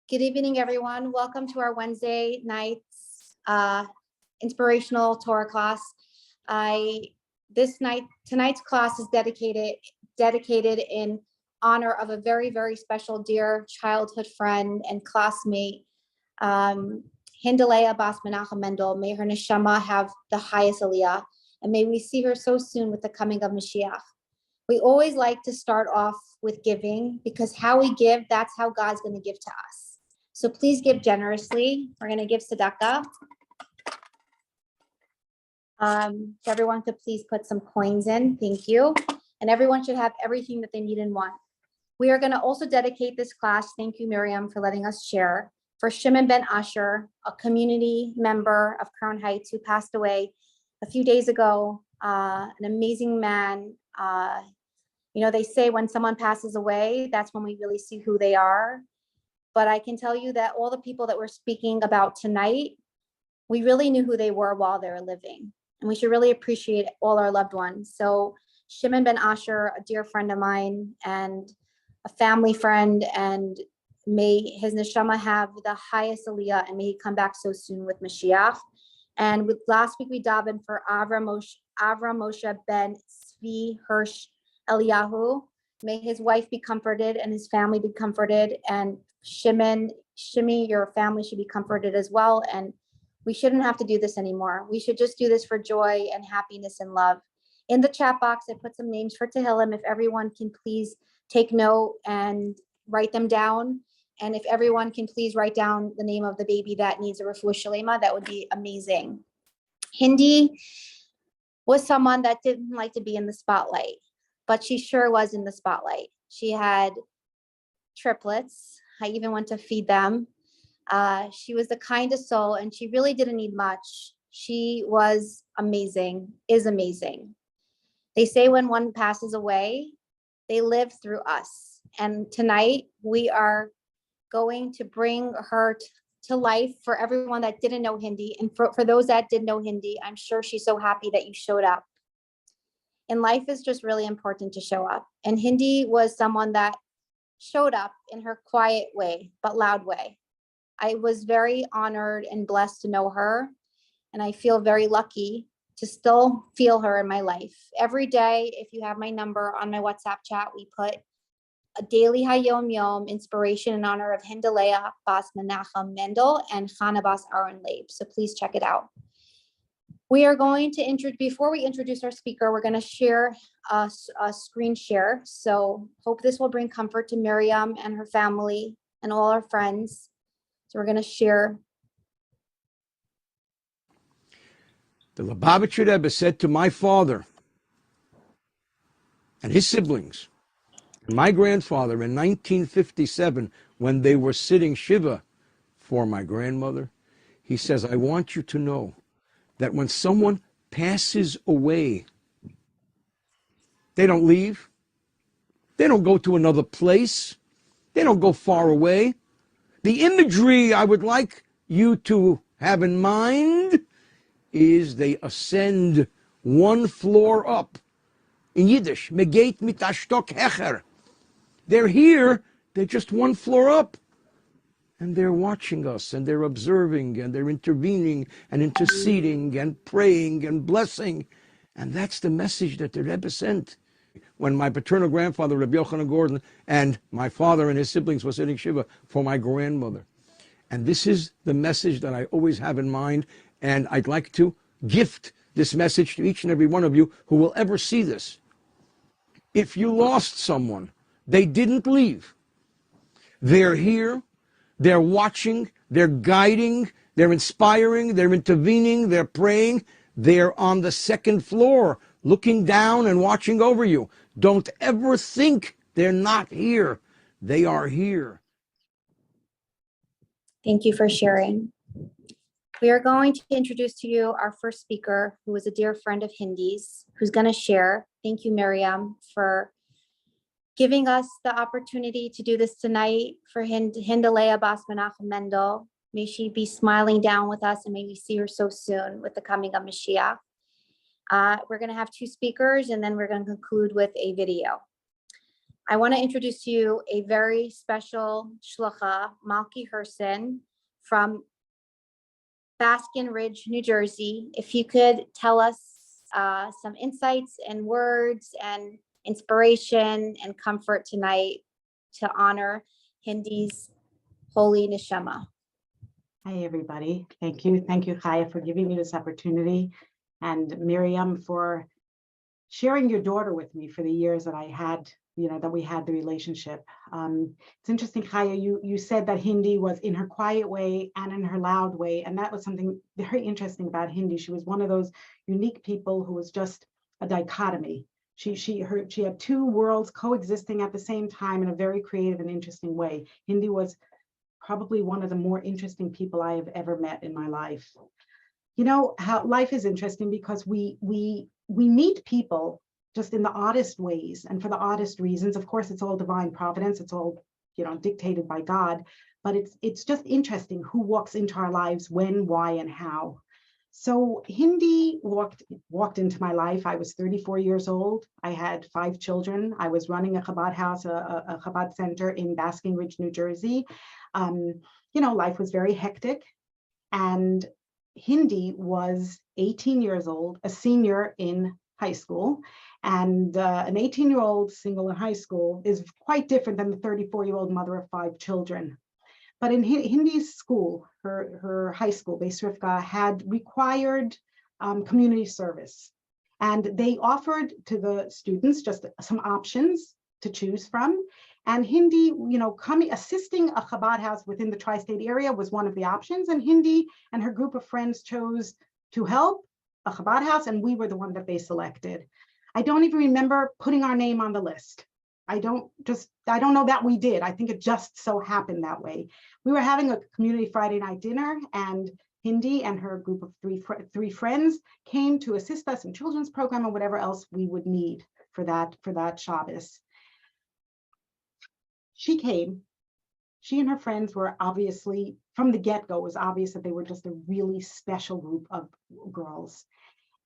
Good evening, everyone. Welcome to our Wednesday night's inspirational Torah class. Tonight's class is dedicated in honor of a very, very special dear childhood friend and classmate, Hindalea Bas Menachem Mendel. May her neshama have the highest aliyah, and may we see her so soon with the coming of Mashiach. We always like to start off with giving, because how we give, that's how God's going to give to us. So please give generously. We're going to give tzedakah. Everyone could please put some coins in. Thank you. And everyone should have everything that they need and want. We are going to also dedicate this class. Thank you, Miriam, for letting us share. For Shimon ben Asher, a community member of Crown Heights who passed away a few days ago. An amazing man. They say when someone passes away, that's when we really see who they are. But I can tell you that all the people that we're speaking about tonight, we really knew who they were while they were living. And we should really appreciate all our loved ones. So Shimon ben Asher, a dear friend of mine and a family friend, and may his neshama have the highest aliyah, and may he come back so soon with Mashiach. And with last week we davened for Avram Moshe ben Tzvi Hirsch Eliyahu. May his wife be comforted and his family be comforted. And Shimmy, your family should be comforted as well. And we shouldn't have to do this anymore. We should just do this for joy and happiness and love. In the chat box, I put some names for Tehillim. If everyone can please take note and write them down. And if everyone can please write down the name of the baby that needs a refuah shalema, that would be amazing. Hindy was someone that didn't like to be in the spotlight, but she sure was in the spotlight. She had triplets. I even went to feed them. She was the kindest soul, and she really didn't need much. She was amazing, is amazing. They say when one passes away, they live through us. And tonight we are going to bring her to life for everyone that didn't know Hindy. And for those that did know Hindy, I'm sure she's so happy that you showed up. And life is just really important to show up. And Hindy was someone that showed up in her quiet way, but loud way. I was very honored and blessed to know her. And I feel very lucky to still feel her in my life. Every day, if you have my number on my WhatsApp chat, we put a daily Hayom Yom inspiration in honor of Hindalea Bas Menachem Mendel and Chana Bas Aaron Leib. So please check it out. We are going to before we introduce our speaker, we're going to share a screen share. So hope this will bring comfort to Miriam and her family and all our friends. So we're going to share. The Lubavitcher Rebbe said to my father and his siblings, and my grandfather in 1957, when they were sitting Shiva for my grandmother, he says, I want you to know that when someone passes away, they don't leave. They don't go to another place. They don't go far away. The imagery I would like you to have in mind is they ascend one floor up. In Yiddish, megeit mit a Stock hecher. They're here, they're just one floor up. And they're watching us, and they're observing, and they're intervening, and interceding, and praying, and blessing. And that's the message that the Rebbe sent. When my paternal grandfather, Rabbi Yochanan Gordon, and my father and his siblings were sitting Shiva for my grandmother. And this is the message that I always have in mind, and I'd like to gift this message to each and every one of you who will ever see this. If you lost someone, they didn't leave. They're here. They're watching, they're guiding, they're inspiring, they're intervening, they're praying. They're on the second floor, looking down and watching over you. Don't ever think they're not here. They are here. Thank you for sharing. We are going to introduce to you our first speaker, who is a dear friend of Hindy's, who's going to share. Thank you, Miriam, for giving us the opportunity to do this tonight for Hindalea Bas Menachem Mendel. May she be smiling down with us, and may we see her so soon with the coming of Mashiach. We're going to have two speakers, and then we're going to conclude with a video. I want to introduce to you a very special shlucha, Malki Herson, from Baskin Ridge, New Jersey. If you could tell us some insights and words and inspiration and comfort tonight to honor Hindy's holy neshama. Hi, everybody. Thank you. Thank you, Chaya, for giving me this opportunity, and Miriam for sharing your daughter with me for the years that I had, that we had the relationship. It's interesting, Chaya, you said that Hindy was in her quiet way and in her loud way, and that was something very interesting about Hindy. She was one of those unique people who was just a dichotomy. She had two worlds coexisting at the same time in a very creative and interesting way. Hindy was probably one of the more interesting people I have ever met in my life. How life is interesting because we meet people just in the oddest ways and for the oddest reasons. Of course, it's all divine providence. It's all, dictated by God, but it's just interesting who walks into our lives, when, why, and how. So Hindy walked into my life. I was 34 years old. I had 5 children. I was running a Chabad house, a Chabad center in Basking Ridge, New Jersey. Life was very hectic. And Hindy was 18 years old, a senior in high school. And an 18-year-old single in high school is quite different than the 34-year-old mother of 5 children. But in Hindy's school, her high school, Beis Rivka, had required community service. And they offered to the students just some options to choose from. And Hindy, assisting a Chabad house within the tri-state area was one of the options. And Hindy and her group of friends chose to help a Chabad house, and we were the one that they selected. I don't even remember putting our name on the list. I don't know that we did. I think it just so happened that way. We were having a community Friday night dinner, and Hindy and her group of three friends came to assist us in children's program or whatever else we would need for that Shabbos. She came. She and her friends were obviously, from the get-go, it was obvious that they were just a really special group of girls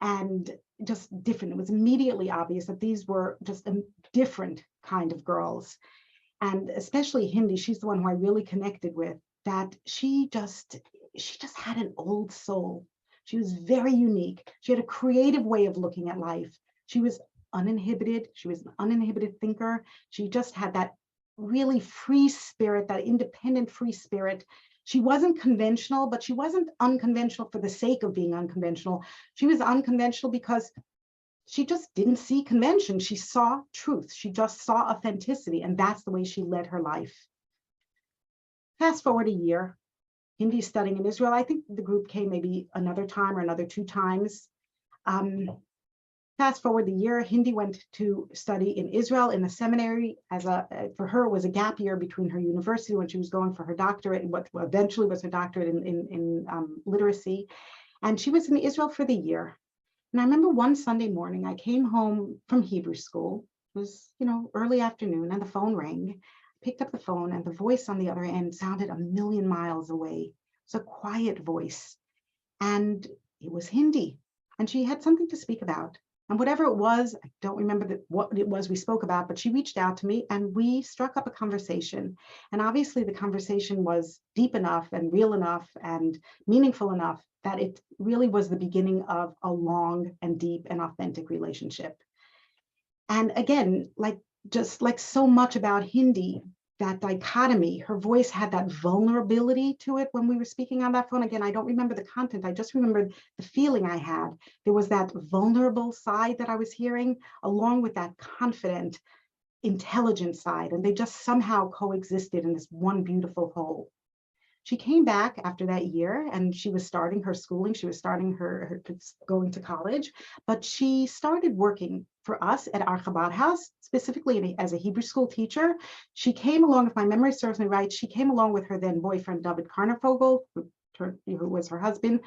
and just different. It was immediately obvious that these were just a different kind of girls. And especially Hindy, she's the one who I really connected with, that she just had an old soul. She was very unique. She had a creative way of looking at life. She was uninhibited. She was an uninhibited thinker. She just had that really free spirit, that independent free spirit. She wasn't conventional, but she wasn't unconventional for the sake of being unconventional. She was unconventional because she just didn't see convention. She saw truth. She just saw authenticity, and that's the way she led her life. Fast forward a year, Hindy's studying in Israel. I think the group came maybe another time or another 2 times. Fast forward the year, Hindy went to study in Israel in a seminary. For her, it was a gap year between her university when she was going for her doctorate, and what eventually was her doctorate in literacy. And she was in Israel for the year. And I remember one Sunday morning, I came home from Hebrew school. It was, early afternoon, and the phone rang. I picked up the phone, and the voice on the other end sounded a million miles away. It was a quiet voice, and it was Hindy, and she had something to speak about. And whatever it was, I don't remember what it was we spoke about, but she reached out to me and we struck up a conversation. And obviously the conversation was deep enough and real enough and meaningful enough that it really was the beginning of a long and deep and authentic relationship. And again, just like so much about Hindy, that dichotomy, her voice had that vulnerability to it when we were speaking on that phone. Again, I don't remember the content. I just remember the feeling I had. There was that vulnerable side that I was hearing, along with that confident, intelligent side. And they just somehow coexisted in this one beautiful whole. She came back after that year, and she was starting her schooling. She was starting her going to college, but she started working for us at our Chabad house, specifically as a Hebrew school teacher. She came along, if my memory serves me right, she came along with her then boyfriend, David Karnefogel, who was her husband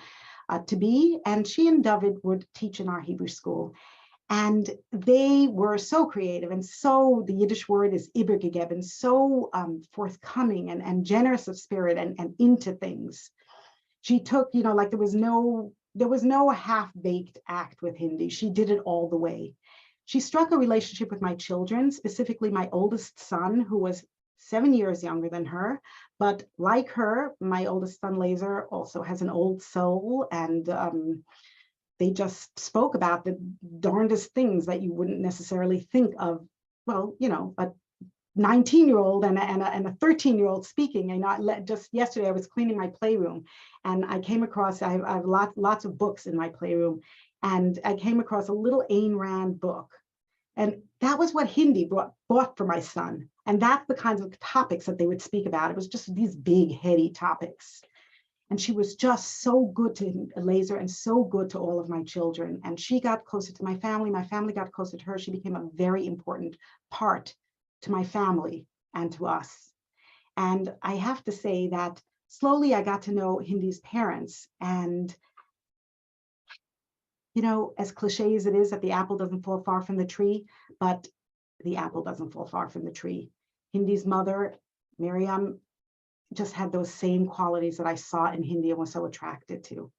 to be, and she and David would teach in our Hebrew school. And they were so creative, and so, the Yiddish word is ibergegeben, so forthcoming and generous of spirit and into things. She took, like there was no half-baked act with Hindy. She did it all the way. She struck a relationship with my children, specifically my oldest son, who was 7 years younger than her. But like her, my oldest son, Laser, also has an old soul, and they just spoke about the darndest things that you wouldn't necessarily think of. Well, you know, a 19-year-old and a 13-year-old speaking. And just yesterday, I was cleaning my playroom, and I came across, I have lots of books in my playroom, and I came across a little Ayn Rand book. And that was what Hindy bought for my son. And that's the kinds of topics that they would speak about. It was just these big, heady topics. And she was just so good to Laser and so good to all of my children. And she got closer to my family got closer to her. She became a very important part to my family and to us. And I have to say that slowly I got to know Hindy's parents. And, you know, as cliche as it is that the apple doesn't fall far from the tree, but the apple doesn't fall far from the tree. Hindy's mother, Miriam, just had those same qualities that I saw in Hindy and was so attracted to. You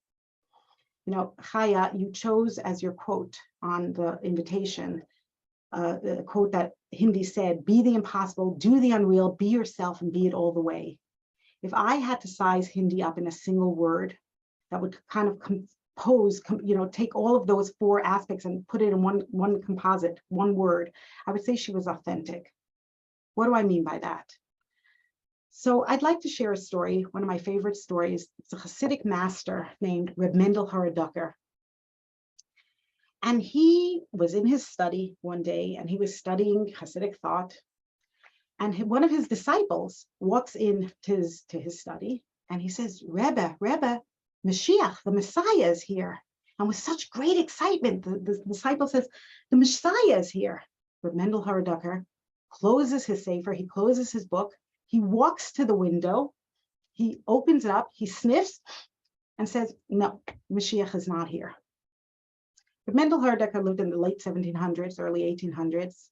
know, Chaya, you chose as your quote on the invitation, the quote that Hindy said, "Be the impossible, do the unreal, be yourself, and be it all the way." If I had to size Hindy up in a single word that would kind of compose, you know, take all of those 4 aspects and put it in one composite, one word, I would say she was authentic. What do I mean by that? So I'd like to share a story, one of my favorite stories. It's a Hasidic master named Reb Mendel Horodoker. And he was in his study one day, and he was studying Hasidic thought. And one of his disciples walks in to his study, and he says, Rebbe, Mashiach, the Messiah is here. And with such great excitement, the disciple says, the Messiah is here. Reb Mendel Horodoker closes his sefer, he closes his book, he walks to the window, he opens it up, he sniffs, and says, no, Mashiach is not here. But Mendel Horodoker lived in the late 1700s, early 1800s.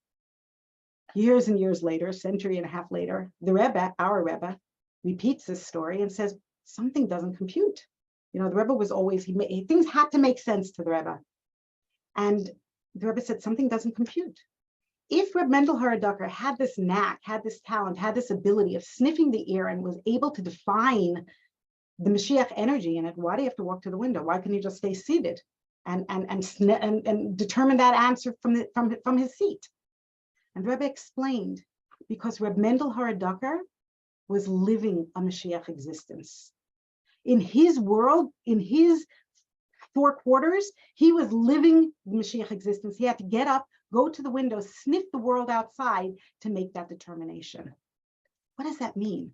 Years and years later, a century and a half later, the Rebbe, our Rebbe, repeats this story and says, something doesn't compute. You know, the Rebbe was always, things had to make sense to the Rebbe. And the Rebbe said, something doesn't compute. If Reb Mendel Horodoker had this knack, had this talent, had this ability of sniffing the air and was able to define the Mashiach energy in it, why do you have to walk to the window? Why can't you just stay seated and determine that answer from his seat? And Rebbe explained, because Reb Mendel Horodoker was living a Mashiach existence. In his world, in his 4 quarters, he was living the Mashiach existence. He had to get up, go to the window, sniff the world outside to make that determination. What does that mean?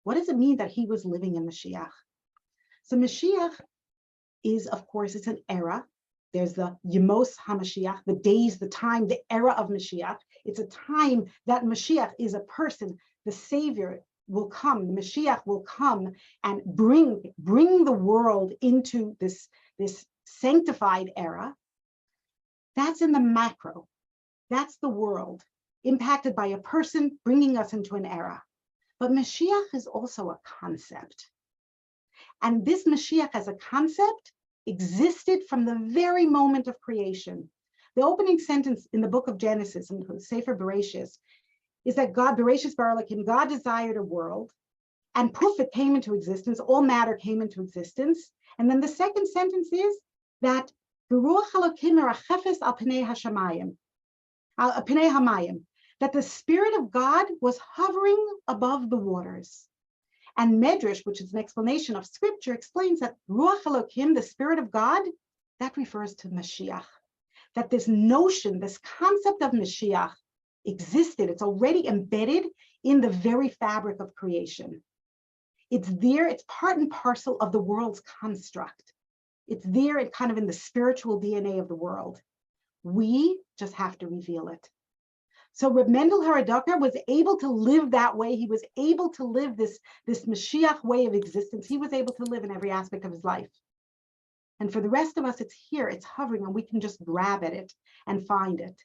What does it mean that he was living in Mashiach? So Mashiach is, of course, it's an era. There's the Yemos HaMashiach, the days, the time, the era of Mashiach. It's a time that Mashiach is a person. The Savior will come, the Mashiach will come and bring the world into this sanctified era. That's in the macro. That's the world impacted by a person bringing us into an era. But Mashiach is also a concept. And this Mashiach as a concept existed from the very moment of creation. The opening sentence in the book of Genesis, in Sefer Bereshis, is that God, Bereshis bara Elokim, God desired a world, and poof, it came into existence, all matter came into existence. And then the second sentence is that Beruach Elokim merachefes al pnei hashamayim, al pnei hamayim, that the Spirit of God was hovering above the waters. And Medrash, which is an explanation of scripture, explains that Ruach Elokim, the Spirit of God, that refers to Mashiach. That this notion, this concept of Mashiach existed. It's already embedded in the very fabric of creation. It's there, it's part and parcel of the world's construct. It's there and kind of in the spiritual DNA of the world. We just have to reveal it. So Reb Mendel Horodoker was able to live that way. He was able to live this Mashiach way of existence. He was able to live in every aspect of his life. And for the rest of us, it's here, it's hovering, and we can just grab at it and find it.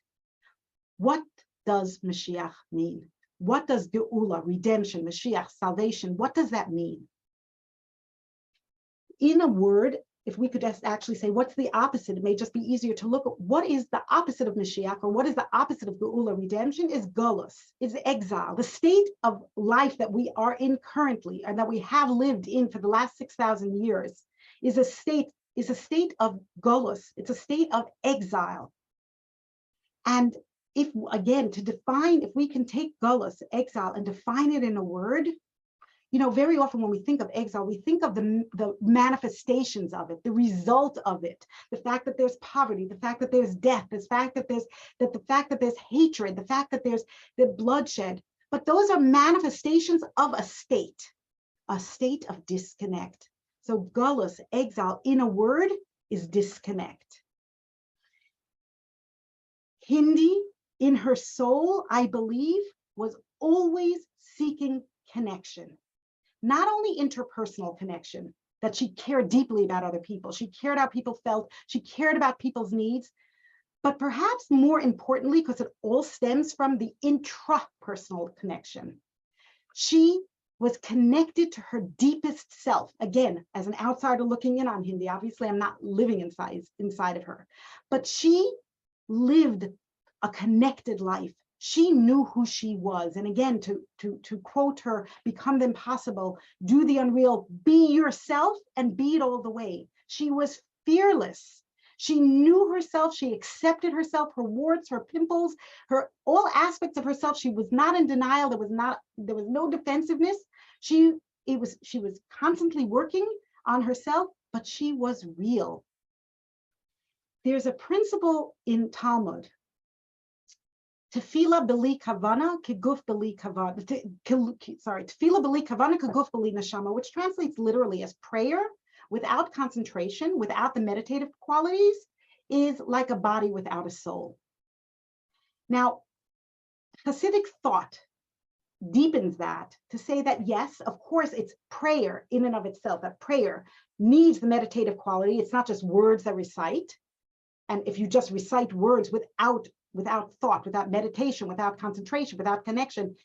What does Mashiach mean? What does Geula, redemption, Mashiach, salvation, what does that mean? In a word, if we could just actually say, what's the opposite? It may just be easier to look at what is the opposite of Mashiach, or what is the opposite of Geula, redemption, is Golus, is exile. The state of life that we are in currently, and that we have lived in for the last 6,000 years, is a state of Golus. It's a state of exile. And if, again, to define, if we can take Golus, exile, and define it in a word, you know, very often when we think of exile, we think of the manifestations of it, the result of it, the fact that there's poverty, the fact that there's death, the fact that there's hatred, the fact that there's the bloodshed. But those are manifestations of a state of disconnect. So Golus, exile, in a word, is disconnect. Hindy, in her soul, I believe, was always seeking connection. Not only interpersonal connection, that she cared deeply about other people, she cared how people felt, she cared about people's needs, but perhaps more importantly, because it all stems from the intrapersonal connection. She was connected to her deepest self. Again, as an outsider looking in on Hindy, obviously I'm not living inside of her, but she lived a connected life. She knew who she was. And again, to quote her, become the impossible, do the unreal, be yourself and be it all the way. She was fearless. She knew herself. She accepted herself, her warts, her pimples, her all aspects of herself. She was not in denial. There was no defensiveness. She was constantly working on herself, but she was real. There's a principle in Talmud, Tefillah b'li kavana keguf b'li kavana. Tefillah b'li kavana keguf b'li neshama, which translates literally as prayer without concentration, without the meditative qualities, is like a body without a soul. Now, Hasidic thought deepens that to say that, yes, of course, it's prayer in and of itself, that prayer needs the meditative quality. It's not just words that recite. And if you just recite words without thought, without meditation, without concentration, without connection,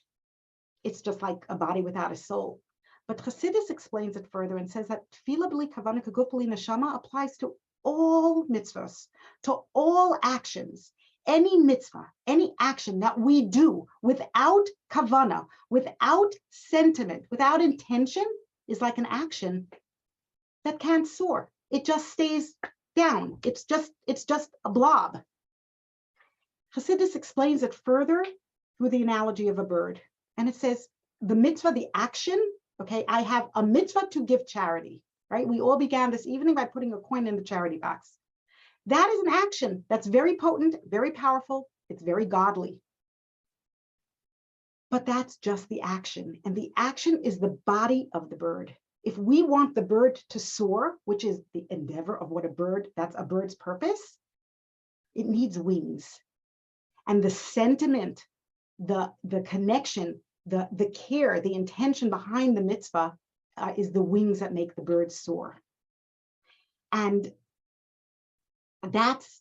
it's just like a body without a soul. But Chassidus explains it further and says that Tefillah b'li kavana keguf b'li neshama applies to all mitzvahs, to all actions. Any mitzvah, any action that we do without kavana, without sentiment, without intention, is like an action that can't soar. It just stays down. It's just a blob. Chassidus explains it further through the analogy of a bird. And it says, the mitzvah, the action, okay, I have a mitzvah to give charity, right? We all began this evening by putting a coin in the charity box. That is an action that's very potent, very powerful, it's very godly. But that's just the action. And the action is the body of the bird. If we want the bird to soar, which is the endeavor of what that's a bird's purpose, it needs wings. And the sentiment, the connection, the care, the intention behind the mitzvah is the wings that make the bird soar. And that's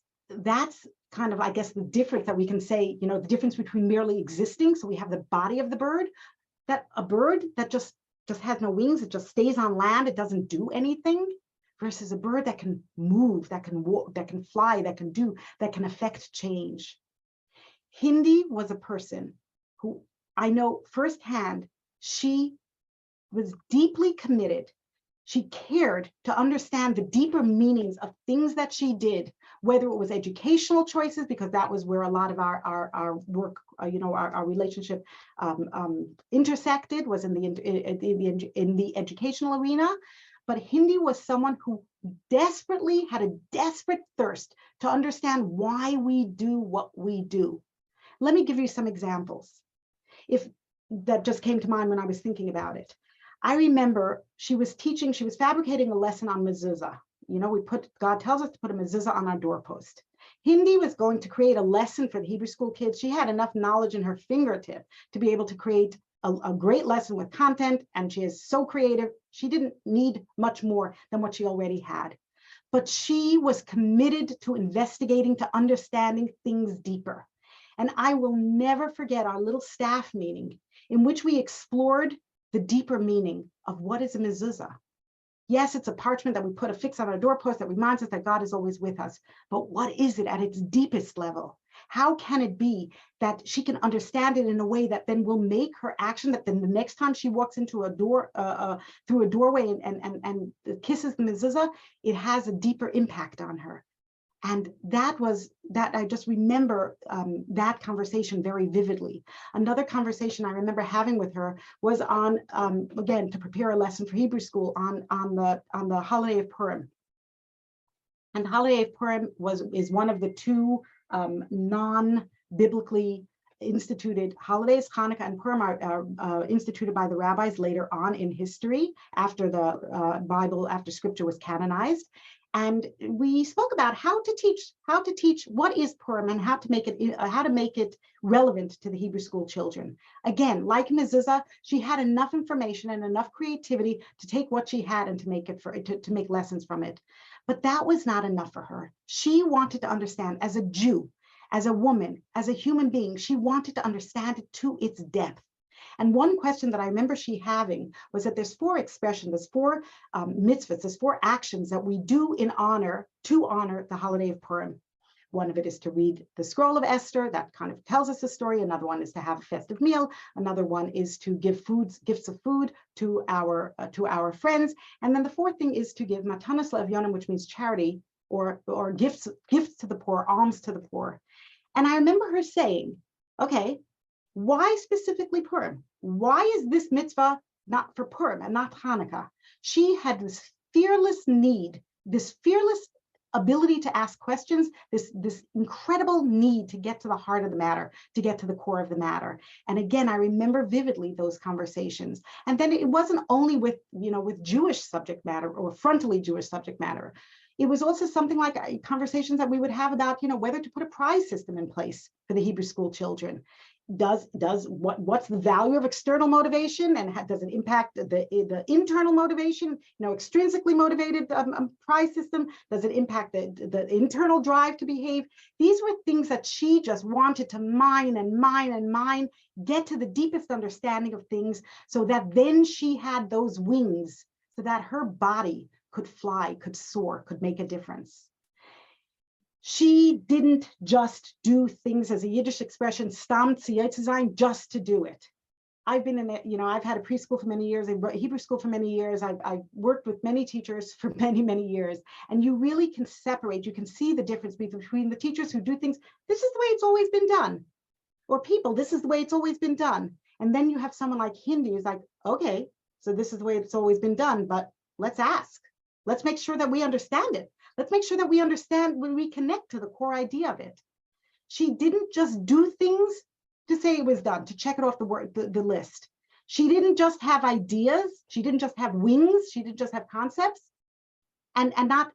kind of, I guess, the difference that we can say, you know, the difference between merely existing. So we have the body of the bird, that a bird that just has no wings, it just stays on land, it doesn't do anything, versus a bird that can move, that can walk, that can fly, that can affect change. Hindy was a person who I know firsthand, she was deeply committed. She cared to understand the deeper meanings of things that she did, whether it was educational choices, because that was where a lot of our work, our relationship intersected, was in the educational arena. But Hindy was someone who had a desperate thirst to understand why we do what we do. Let me give you some examples. If that just came to mind when I was thinking about it. I remember she was fabricating a lesson on mezuzah. You know, God tells us to put a mezuzah on our doorpost. Hindy was going to create a lesson for the Hebrew school kids. She had enough knowledge in her fingertip to be able to create a great lesson with content, and she is so creative. She didn't need much more than what she already had. But she was committed to investigating, to understanding things deeper. And I will never forget our little staff meeting in which we explored the deeper meaning of what is a mezuzah. Yes, it's a parchment that we put a fix on our doorpost that reminds us that God is always with us. But what is it at its deepest level? How can it be that she can understand it in a way that then will make her action, that then the next time she walks into a door, through a doorway and kisses the mezuzah, it has a deeper impact on her? And that I just remember that conversation very vividly. Another conversation I remember having with her was on, again, to prepare a lesson for Hebrew school on the holiday of Purim. And the holiday of Purim is one of the two non-biblically instituted holidays. Hanukkah and Purim are instituted by the rabbis later on in history, after the Bible, after scripture was canonized. And we spoke about how to teach what is Purim and how to make it relevant to the Hebrew school children. Again, like mezuzah, she had enough information and enough creativity to take what she had and to make it to make lessons from it. But that was not enough for her. She wanted to understand, as a Jew, as a woman, as a human being, she wanted to understand it to its depth. And one question that I remember she having was that there's 4 expressions, there's 4 mitzvahs, there's 4 actions that we do to honor the holiday of Purim. One of it is to read the scroll of Esther, that kind of tells us the story. Another one is to have a festive meal. Another one is to give gifts of food to our friends. And then the 4th thing is to give matanas le'avyonim, which means charity, or gifts to the poor, alms to the poor. And I remember her saying, okay, why specifically Purim? Why is this mitzvah not for Purim and not Hanukkah? She had this fearless need, this fearless ability to ask questions, this incredible need to get to the heart of the matter, to get to the core of the matter. And again, I remember vividly those conversations. And then it wasn't only with Jewish subject matter or frontally Jewish subject matter. It was also something like conversations that we would have about, whether to put a prize system in place for the Hebrew school children. What's the value of external motivation, and does it impact the internal motivation? Extrinsically motivated prize system. Does it impact the internal drive to behave? These were things that she just wanted to mine and mine and mine, get to the deepest understanding of things, so that then she had those wings, so that her body could fly, could soar, could make a difference. She didn't just do things, as a Yiddish expression, stam tziyot sein, just to do it. I've been in it, I've had a preschool for many years, a Hebrew school for many years. I've worked with many teachers for many, many years. And you really can separate, you can see the difference between the teachers who do things, this is the way it's always been done. Or people, this is the way it's always been done. And then you have someone like Hindy who's like, okay, so this is the way it's always been done, but let's ask. Let's make sure that we understand it. Let's make sure that we understand when we connect to the core idea of it. She didn't just do things to say it was done, to check it off the list. She didn't just have ideas. She didn't just have wings. She didn't just have concepts and not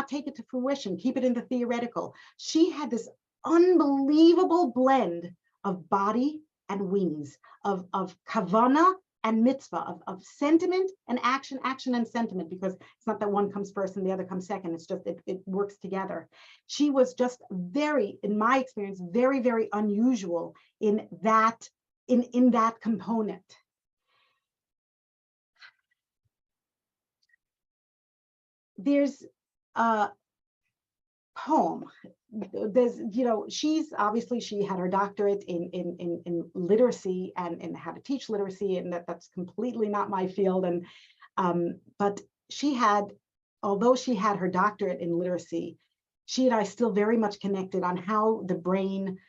take it to fruition, keep it in the theoretical. She had this unbelievable blend of body and wings, of kavana and mitzvah, of sentiment and action and sentiment, because it's not that one comes first and the other comes second. It's just, it works together. She was just very, in my experience, very, very unusual in that component. There's a poem. There's, she's obviously, she had her doctorate in literacy and in how to teach literacy, and that's completely not my field. And but she had, although she had her doctorate in literacy, she and I still very much connected on how the brain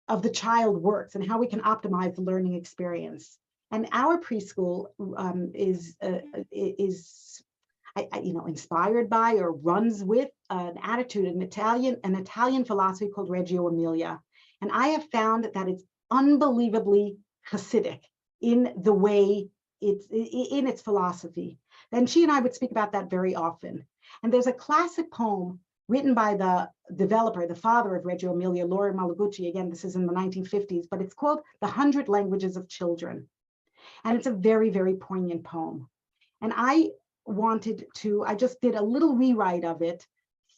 of the child works and how we can optimize the learning experience. And our preschool is inspired by or runs with an attitude, an Italian philosophy called Reggio Emilia. And I have found that it's unbelievably Hasidic in the way in its philosophy. And she and I would speak about that very often. And there's a classic poem written by the developer, the father of Reggio Emilia, Lori Malagucci. Again, this is in the 1950s, but it's called The 100 Languages of Children. And it's a very, very poignant poem. And I just did a little rewrite of it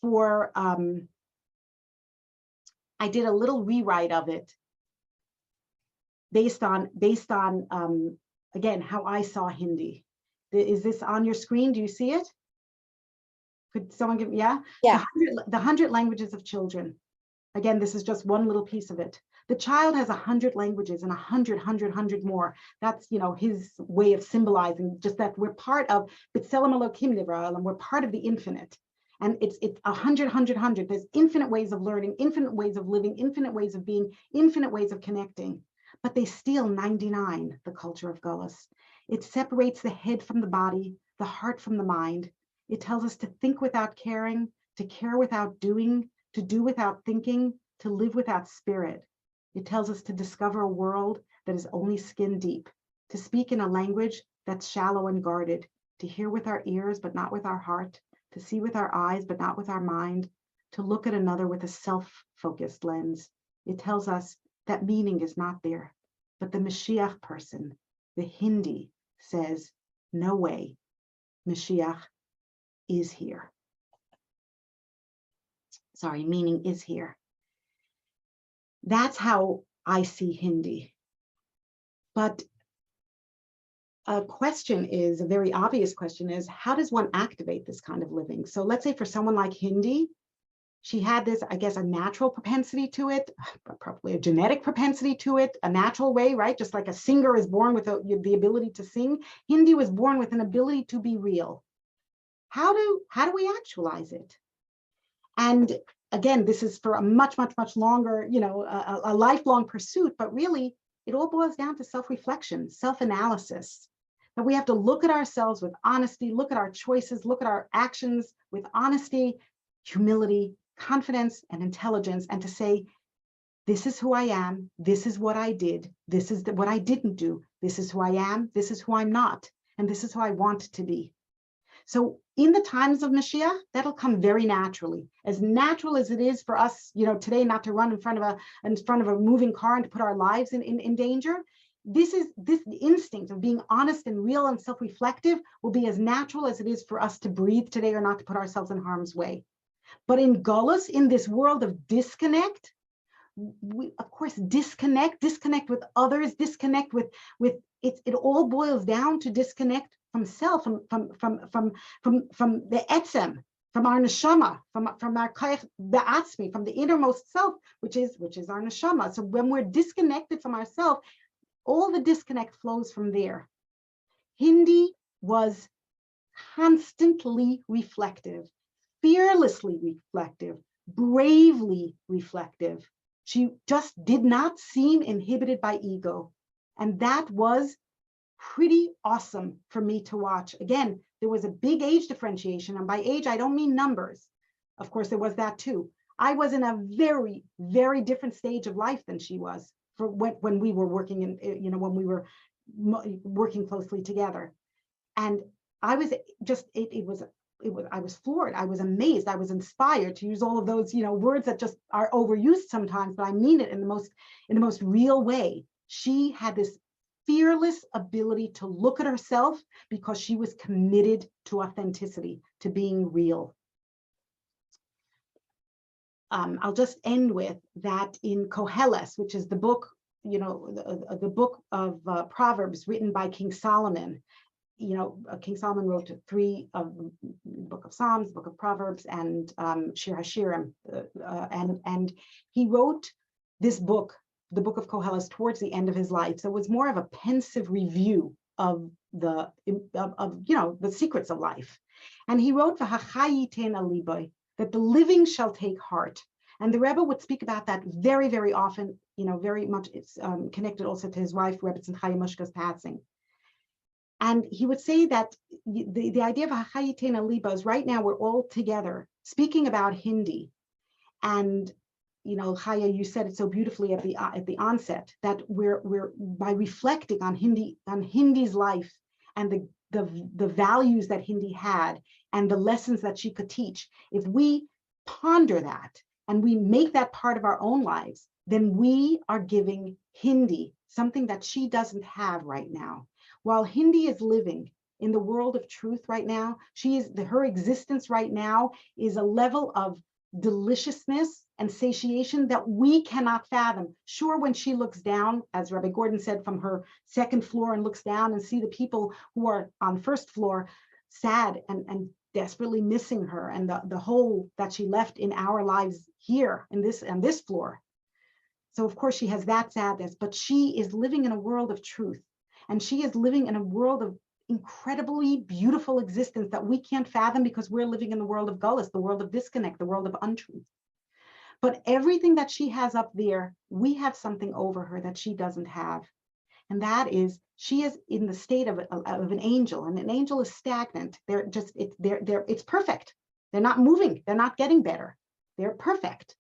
for, based on again, how I saw Hindi. Is this on your screen? Do you see it? Could someone give, yeah? Yeah. The 100 languages of children. Again, this is just one little piece of it. The child has 100 languages and 100 more. That's, his way of symbolizing just that we're part of B'Tselem Elokim Nivra, and we're part of the infinite. And it's 100. There's infinite ways of learning, infinite ways of living, infinite ways of being, infinite ways of connecting. But they steal 99, the culture of Gullus. It separates the head from the body, the heart from the mind. It tells us to think without caring, to care without doing, to do without thinking, to live without spirit. It tells us to discover a world that is only skin deep, to speak in a language that's shallow and guarded, to hear with our ears but not with our heart, to see with our eyes but not with our mind, to look at another with a self-focused lens. It tells us that meaning is not there, but the Mashiach person, the Hindi, says, no way, Mashiach is here. Sorry, meaning is here. That's how I see Hindi. But a very obvious question is, how does one activate this kind of living? So let's say for someone like Hindi, she had this, I guess, a natural propensity to it, probably a genetic propensity to it, a natural way, right? Just like a singer is born with the ability to sing, Hindi was born with an ability to be real. How do we actualize it? And again, this is for a much longer, a lifelong pursuit, but really it all boils down to self-reflection, self-analysis, that we have to look at ourselves with honesty, look at our choices, look at our actions with honesty, humility, confidence, and intelligence, and to say, this is who I am, this is what I did, this is what I didn't do, this is who I am, this is who I'm not, and this is who I want to be. So in the times of Mashiach, that'll come very naturally, as natural as it is for us, today not to run in front of a moving car and to put our lives in danger. This instinct of being honest and real and self-reflective will be as natural as it is for us to breathe today or not to put ourselves in harm's way. But in Gullus, in this world of disconnect, we of course disconnect with others, disconnect with it all boils down to disconnect from self, from the etzem, from our neshama, from our koach be'atzmi, from the innermost self, which is our neshama. So when we're disconnected from ourselves, all the disconnect flows from there. Hindi was constantly reflective, fearlessly reflective, bravely reflective. She just did not seem inhibited by ego. And that was pretty awesome for me to watch. Again, there was a big age differentiation. And by age, I don't mean numbers. Of course, there was that too. I was in a very, very different stage of life than she was for when we were working when we were working closely together. And I was just, I was floored. I was amazed. I was inspired, to use all of those, words that just are overused sometimes, but I mean it in the most real way. She had this fearless ability to look at herself because she was committed to authenticity, to being real. I'll just end with that in Koheles, which is the book, the book of Proverbs written by King Solomon. King Solomon wrote three of the book of Psalms, book of Proverbs, and Shir Hashirim, and he wrote this book, the book of Koheles, towards the end of his life. So it was more of a pensive review of the secrets of life. And he wrote V'hachayiten aliboy, that the living shall take heart. And the Rebbe would speak about that very, very often. Very much it's connected also to his wife Rebbetzin Chaya Mushka's passing. And he would say that the idea of Hachayiten Aliba is right now we're all together speaking about Hindi. And Chaya, you said it so beautifully at the onset, that we're by reflecting on Hindi's life and the values that Hindi had and the lessons that she could teach. If we ponder that and we make that part of our own lives, then we are giving Hindi something that she doesn't have right now. While Hindi is living in the world of truth right now, her existence right now is a level of deliciousness and satiation that we cannot fathom. Sure, when she looks down, as Rabbi Gordon said, from her second floor and looks down and see the people who are on first floor sad and desperately missing her and the hole that she left in our lives here in this on this floor. So of course she has that sadness, but she is living in a world of truth, and she is living in a world of incredibly beautiful existence that we can't fathom because we're living in the world of gullus, the world of disconnect, the world of untruth. But everything that she has up there, we have something over her that she doesn't have. And that is, she is in the state of an angel, and an angel is stagnant. It's perfect. They're not moving. They're not getting better. They're perfect.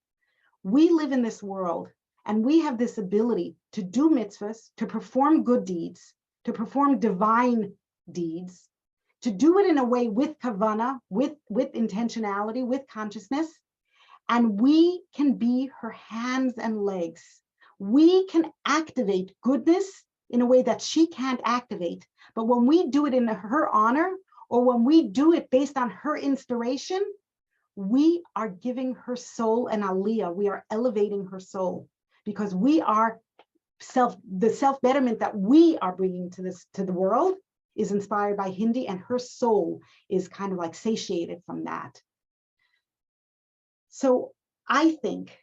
We live in this world, and we have this ability to do mitzvahs, to perform good deeds, to perform divine deeds, to do it in a way with kavana, with intentionality, with consciousness. And we can be her hands and legs. We can activate goodness in a way that she can't activate. But when we do it in her honor, or when we do it based on her inspiration, we are giving her soul an aliyah. We are elevating her soul, because we are the self-betterment that we are bringing to the world is inspired by Hindy, and her soul is kind of like satiated from that. So I think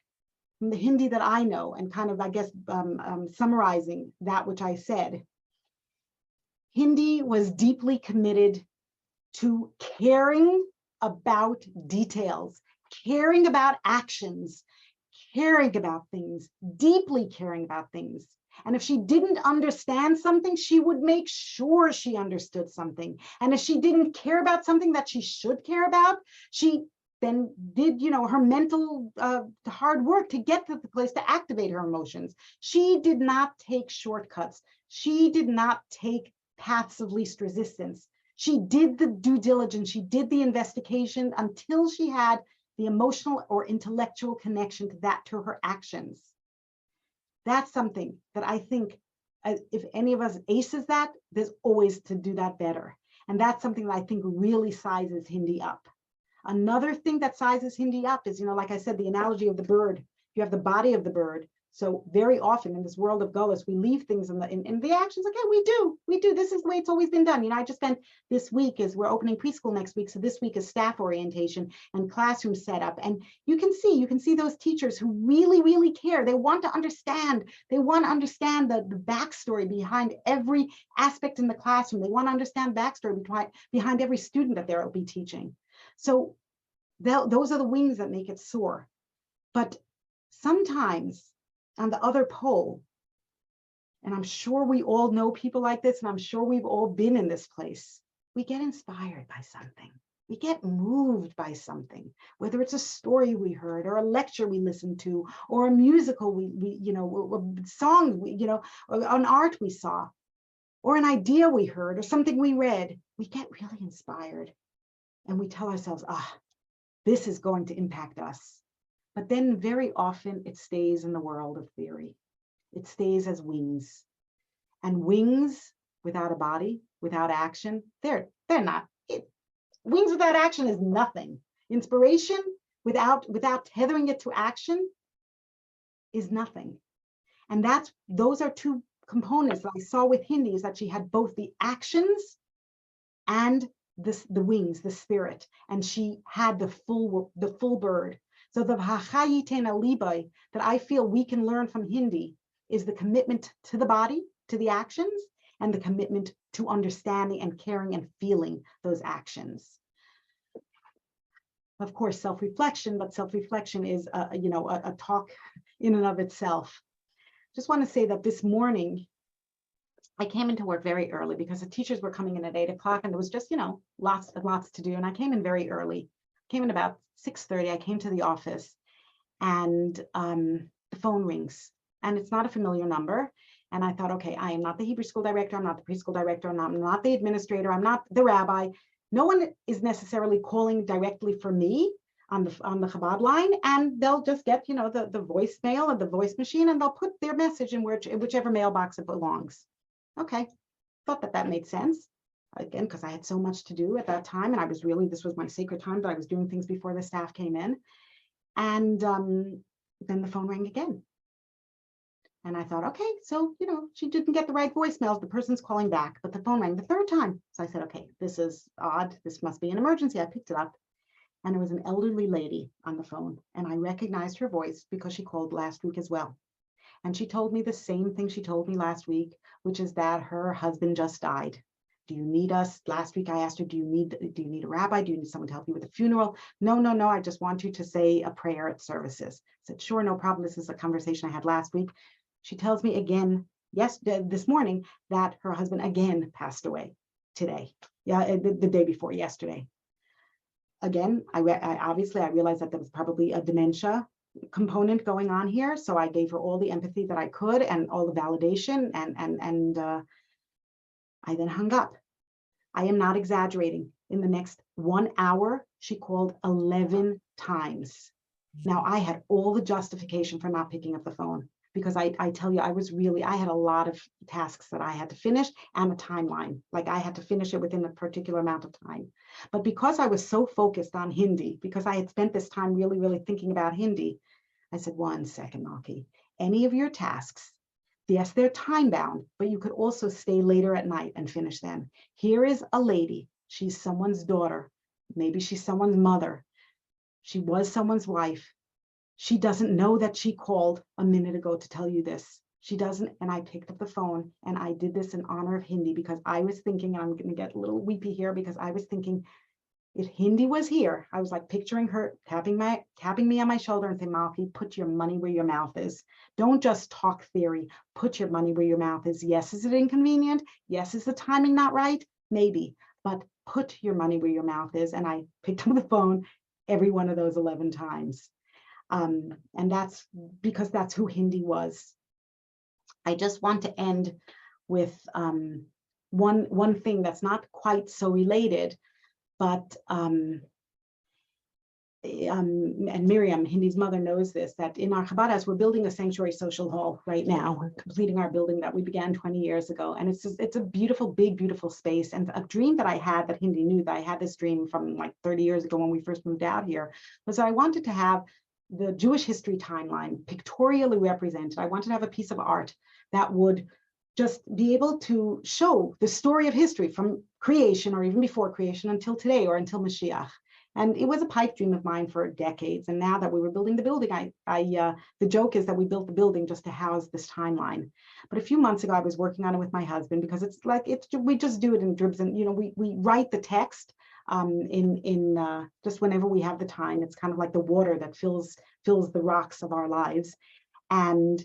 from the Hindy that I know, and kind of, I guess, summarizing that which I said, Hindy was deeply committed to caring about details, caring about actions, caring about things, deeply caring about things. And if she didn't understand something, she would make sure she understood something. And if she didn't care about something that she should care about, she then did, her mental hard work to get to the place to activate her emotions. She did not take shortcuts. She did not take paths of least resistance. She did the due diligence. She did the investigation until she had the emotional or intellectual connection to her actions. That's something that I think, if any of us aces that, there's always to do that better. And that's something that I think really sizes Hindy up. Another thing that sizes Hindy up is, like I said, the analogy of the bird. You have the body of the bird. So very often in this world of Golas, we leave things in the actions. Okay, we do. This is the way it's always been done. I just spent this week, as we're opening preschool next week. So this week is staff orientation and classroom setup. And you can see those teachers who really, really care. They want to understand. They want to understand the backstory behind every aspect in the classroom. They want to understand backstory behind every student that they'll be teaching. So those are the wings that make it soar. But sometimes on the other pole, and I'm sure we all know people like this, and I'm sure we've all been in this place, we get inspired by something. We get moved by something, whether it's a story we heard, or a lecture we listened to, or a musical a song or an art we saw, or an idea we heard, or something we read. We get really inspired, and we tell ourselves, this is going to impact us. But then very often it stays in the world of theory. It stays as wings. And wings without a body, without action, they're not. Wings without action is nothing. Inspiration without tethering it to action is nothing. And those are two components that I saw with Hindy, is that she had both the actions and the wings, the spirit, and she had the full bird. So the hachayitena libai that I feel we can learn from Hindy is the commitment to the body, to the actions, and the commitment to understanding and caring and feeling those actions. Of course, self-reflection, but self-reflection is a talk in and of itself. Just want to say that this morning I came into work very early because the teachers were coming in at 8 o'clock, and there was just lots to do. And I came in very early. Came in about 6:30. I came to the office, and the phone rings, and it's not a familiar number. And I thought, okay, I am not the Hebrew school director. I'm not the preschool director. I'm not the administrator. I'm not the rabbi. No one is necessarily calling directly for me on the Chabad line, and they'll just get the voicemail or the voice machine, and they'll put their message in whichever mailbox it belongs. Okay, thought that made sense. Again, because I had so much to do at that time, and this was my sacred time, but I was doing things before the staff came in. And then the phone rang again. And I thought, okay, so, she didn't get the right voicemails. The person's calling back, but the phone rang the third time. So I said, okay, this is odd. This must be an emergency. I picked it up, and it was an elderly lady on the phone. And I recognized her voice because she called last week as well. And she told me the same thing she told me last week, which is that her husband just died. Do you need us? Last week I asked her, do you need a rabbi? Do you need someone to help you with the funeral? No, I just want you to say a prayer at services. I said, sure, no problem. This is a conversation I had last week. She tells me again, this morning, that her husband again passed away today. Yeah, the day before yesterday. Again, I obviously realized that there was probably a dementia component going on here. So I gave her all the empathy that I could and all the validation, and I then hung up. I am not exaggerating. In the next 1 hour, she called 11 times. Now, I had all the justification for not picking up the phone, because I tell you, I had a lot of tasks that I had to finish and a timeline. Like, I had to finish it within a particular amount of time. But because I was so focused on Hindi, because I had spent this time really, really thinking about Hindi, I said, 1 second, Malki, any of your tasks, yes, they're time bound, but you could also stay later at night and finish them. Here is a lady. She's someone's daughter. Maybe she's someone's mother. She was someone's wife. She doesn't know that she called a minute ago to tell you this. She doesn't. And I picked up the phone, and I did this in honor of Hindi, because I was thinking, and I'm going to get a little weepy here, because I was thinking, if Hindi was here, I was like picturing her tapping me on my shoulder and saying, Malki, put your money where your mouth is. Don't just talk theory. Put your money where your mouth is. Yes, is it inconvenient? Yes, is the timing not right? Maybe, but put your money where your mouth is. And I picked up the phone every one of those 11 times. And that's because that's who Hindi was. I just want to end with one thing that's not quite so related, but and Miriam, Hindy's mother, knows this, that in our Chabad house, we're building a sanctuary social hall right now. We're completing our building that we began 20 years ago. And it's a beautiful, big, beautiful space. And a dream that I had, that Hindy knew, that I had this dream from like 30 years ago when we first moved out here, was that I wanted to have the Jewish history timeline pictorially represented. I wanted to have a piece of art that would just be able to show the story of history from creation, or even before creation, until today, or until Mashiach. And it was a pipe dream of mine for decades. And now that we were building the building, the joke is that we built the building just to house this timeline. But a few months ago, I was working on it with my husband, because it's like, we just do it in dribs, and we write the text just whenever we have the time. It's kind of like the water that fills the rocks of our lives. And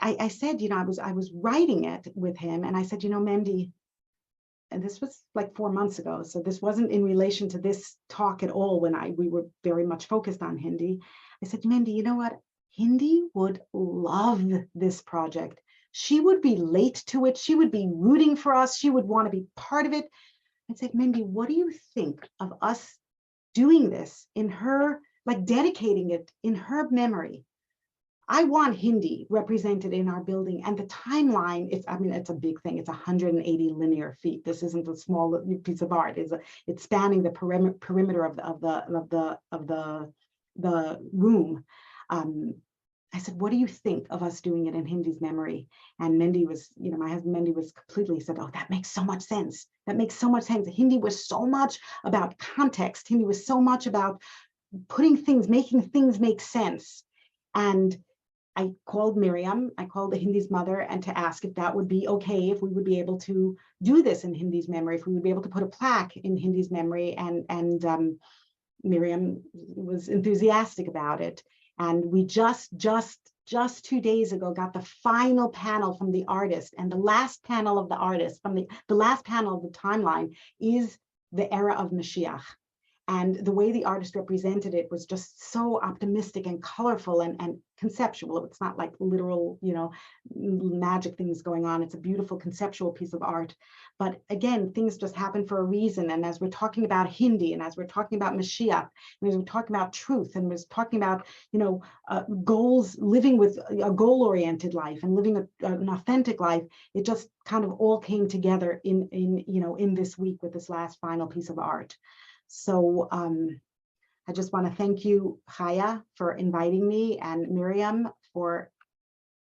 I said, I was writing it with him, and I said, Mendy, and this was like 4 months ago, so this wasn't in relation to this talk at all, when we were very much focused on Hindi. I said, Mendy, you know what? Hindi would love this project. She would be late to it. She would be rooting for us. She would want to be part of it. I said, Mendy, what do you think of us doing this in her, like dedicating it in her memory? I want Hindi represented in our building, and the timeline, it's a big thing. It's 180 linear feet. This isn't a small piece of art. It's spanning the perimeter of the room. I said, what do you think of us doing it in Hindy's memory? And Mendy was, my husband Mendy was completely said, oh, that makes so much sense. That makes so much sense. Hindi was so much about context. Hindi was so much about making things make sense. And I called Miriam, I called Hindy's mother, and to ask if that would be okay, if we would be able to do this in Hindy's memory, if we would be able to put a plaque in Hindy's memory. And Miriam was enthusiastic about it. And we just 2 days ago got the final panel from the artist, and the last panel of the artist, from the last panel of the timeline, is the era of Mashiach. And the way the artist represented it was just so optimistic and colorful and conceptual. It's not like literal, magic things going on. It's a beautiful conceptual piece of art. But again, things just happen for a reason. And as we're talking about Hindi, and as we're talking about Mashiach, and as we're talking about truth, and we're talking about, goals, living with a goal-oriented life and living an authentic life, it just kind of all came together in this week with this last final piece of art. So I just want to thank you, Chaya, for inviting me, and Miriam for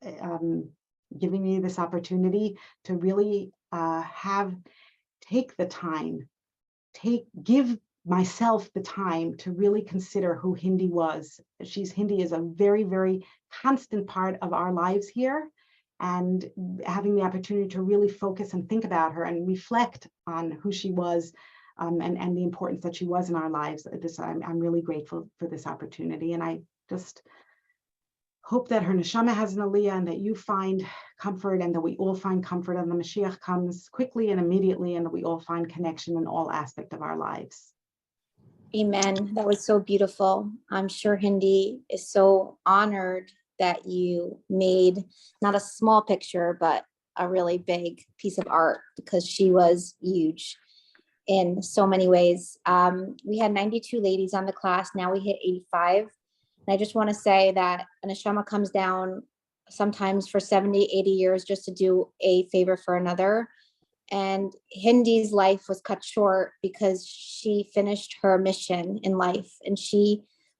giving me this opportunity to really take the time, give myself the time to really consider who Hindy was. Hindy is a very, very constant part of our lives here. And having the opportunity to really focus and think about her and reflect on who she was, and the importance that she was in our lives. I'm really grateful for this opportunity. And I just hope that her neshama has an aliyah, and that you find comfort, and that we all find comfort, and the Mashiach comes quickly and immediately, and that we all find connection in all aspects of our lives. Amen. That was so beautiful. I'm sure Hindy is so honored that you made not a small picture, but a really big piece of art, because she was huge in so many ways. We had 92 ladies on the class. Now we hit 85. And I just want to say that a neshama comes down sometimes for 70, 80 years just to do a favor for another. And Hindy's life was cut short because she finished her mission in life, and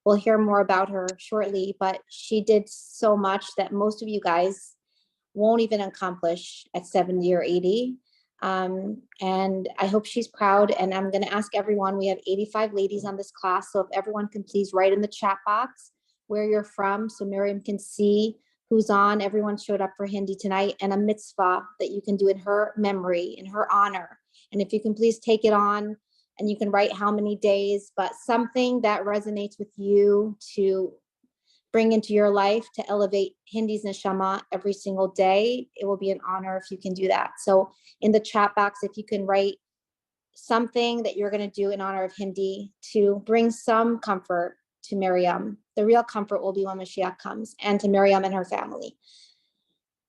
we'll hear more about her shortly, but she did so much that most of you guys won't even accomplish at 70 or 80. And I hope she's proud. And I'm going to ask everyone, we have 85 ladies on this class. So if everyone can please write in the chat box where you're from, so Miriam can see who's on. Everyone showed up for Hindy tonight, and a mitzvah that you can do in her memory, in her honor. And if you can please take it on, and you can write how many days, but something that resonates with you to bring into your life to elevate Hindy's neshama every single day. It will be an honor if you can do that. So in the chat box, if you can write something that you're going to do in honor of Hindy to bring some comfort to Miriam. The real comfort will be when Mashiach comes, and to Miriam and her family.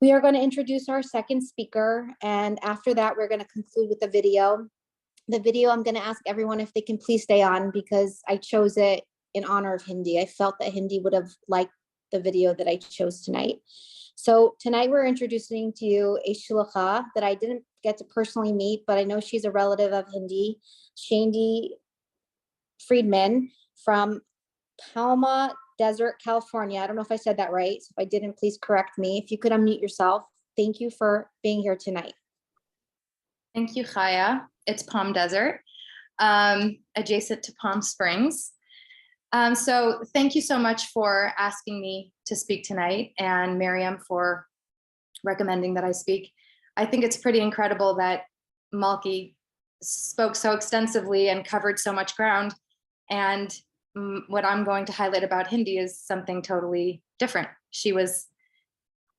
We are going to introduce our second speaker, and after that, we're going to conclude with the video. The video, I'm going to ask everyone if they can please stay on, because I chose it in honor of Hindy. I felt that Hindy would have liked the video that I chose tonight. So tonight we're introducing to you a shlucha that I didn't get to personally meet, but I know she's a relative of Hindy, Shandy Friedman from Palma Desert, California. I don't know if I said that right. So if I didn't, please correct me. If you could unmute yourself. Thank you for being here tonight. Thank you, Chaya. It's Palm Desert, adjacent to Palm Springs. So thank you so much for asking me to speak tonight, and Miriam for recommending that I speak. I think it's pretty incredible that Malki spoke so extensively and covered so much ground. And what I'm going to highlight about Hindy is something totally different. She was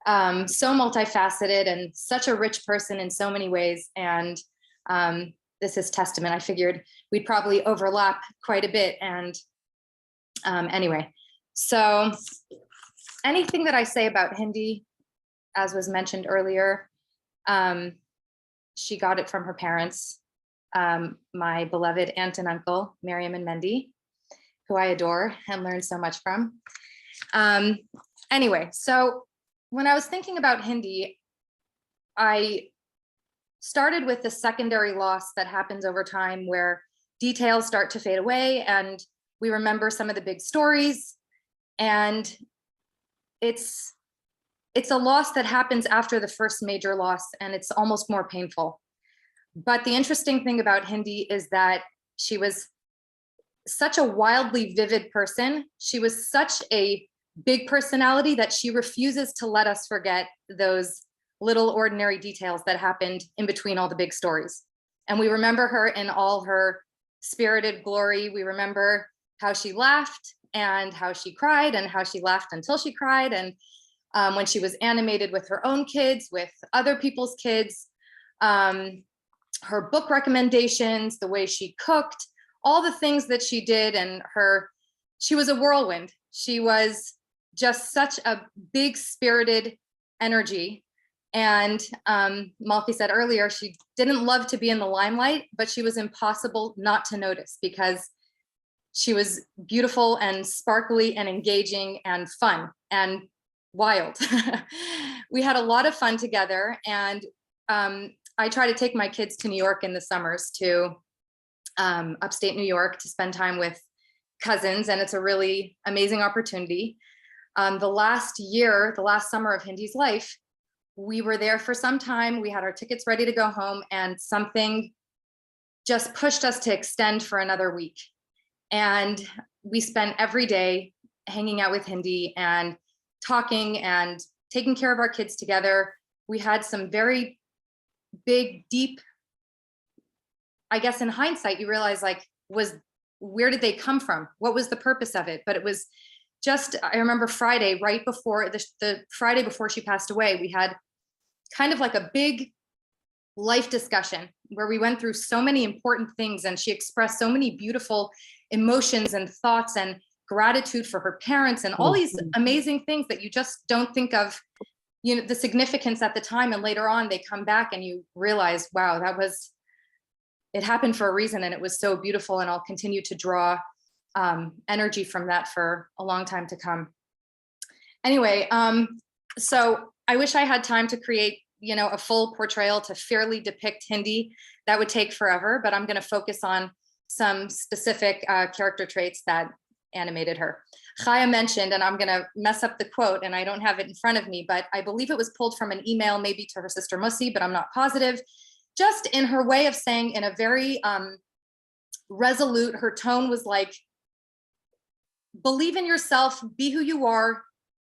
so multifaceted and such a rich person in so many ways. And this is testament. I figured we'd probably overlap quite a bit. And anyway, so anything that I say about Hindy, as was mentioned earlier, she got it from her parents, my beloved aunt and uncle, Miriam and Mendy, who I adore and learned so much from. Anyway, so when I was thinking about Hindy, I started with the secondary loss that happens over time, where details start to fade away and we remember some of the big stories. And it's a loss that happens after the first major loss, and it's almost more painful. But the interesting thing about Hindy is that she was such a wildly vivid person. She was such a big personality that she refuses to let us forget those little ordinary details that happened in between all the big stories. And we remember her in all her spirited glory. We remember how she laughed and how she cried and how she laughed until she cried. And when she was animated with her own kids, with other people's kids, her book recommendations, the way she cooked, all the things that she did, and she was a whirlwind. She was just such a big spirited energy. And Malki said earlier, she didn't love to be in the limelight, but she was impossible not to notice because she was beautiful and sparkly and engaging and fun and wild. We had a lot of fun together, and I try to take my kids to New York in the summers, to upstate New York, to spend time with cousins, and it's a really amazing opportunity. The last year, the last summer of Hindy's life, we were there for some time. We had our tickets ready to go home, and something just pushed us to extend for another week. And we spent every day hanging out with Hindy and talking and taking care of our kids together. We had some very big, deep, I guess in hindsight, you realize like, where did they come from? What was the purpose of it? But it was just, I remember Friday, right before the Friday before she passed away, we had kind of like a big life discussion where we went through so many important things, and she expressed so many beautiful emotions and thoughts and gratitude for her parents and all these amazing things that you just don't think of, you know, the significance at the time. And later on they come back and you realize, wow, it happened for a reason, and it was so beautiful. And I'll continue to draw energy from that for a long time to come. Anyway, so I wish I had time to create, you know, a full portrayal to fairly depict Hindy. That would take forever, but I'm going to focus on some specific character traits that animated her. Chaya mentioned, and I'm going to mess up the quote, and I don't have it in front of me, but I believe it was pulled from an email, maybe to her sister Musi, but I'm not positive. Just in her way of saying, in a very resolute, her tone was like, believe in yourself, be who you are.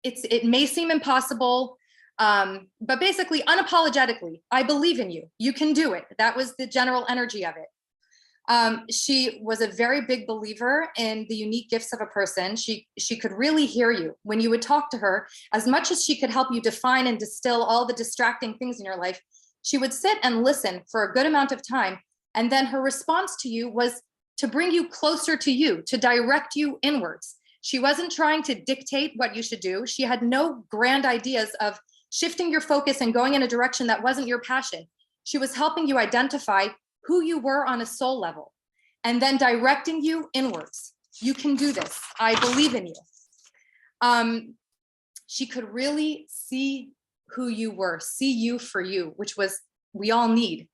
It may seem impossible, but basically unapologetically, I believe in you. You can do it. That was the general energy of it. She was a very big believer in the unique gifts of a person. She could really hear you when you would talk to her. As much as she could help you define and distill all the distracting things in your life, she would sit and listen for a good amount of time. And then her response to you was to bring you closer to you, to direct you inwards. She wasn't trying to dictate what you should do. She had no grand ideas of shifting your focus and going in a direction that wasn't your passion. She was helping you identify who you were on a soul level and then directing you inwards. You can do this. I believe in you. She could really see who you were, see you for you, which was, we all need.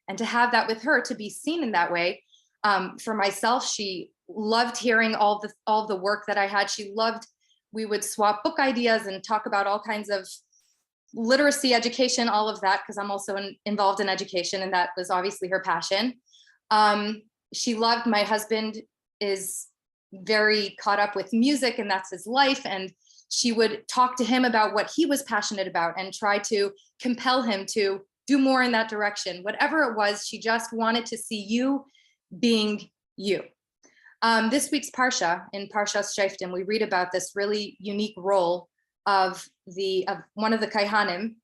And to have that with her, to be seen in that way. For myself, she loved hearing all the work that I had. She loved, we would swap book ideas and talk about all kinds of literacy, education, all of that, because I'm also involved in education, and that was obviously her passion. She loved, my husband is very caught up with music, and that's his life, and she would talk to him about what he was passionate about and try to compel him to do more in that direction. Whatever it was, she just wanted to see you being you. This week's Parsha, in Parshas Shoftim, we read about this really unique role of one of the Kaihanim.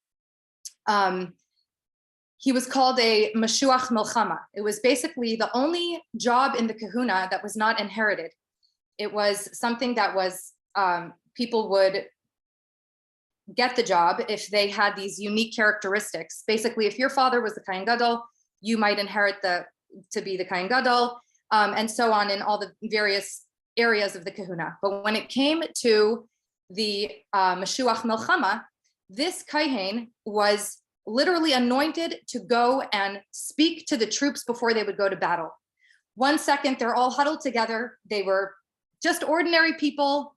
He was called a Mashuach Milchama. It was basically the only job in the kahuna that was not inherited. It was something that was, people would get the job if they had these unique characteristics. Basically, if your father was the Kohen Gadol, you might inherit to be the Kohen Gadol, and so on in all the various areas of the kahuna. But when it came to the Mashuach Milchama, this Kohen was literally anointed to go and speak to the troops before they would go to battle. 1 second, they're all huddled together. They were just ordinary people.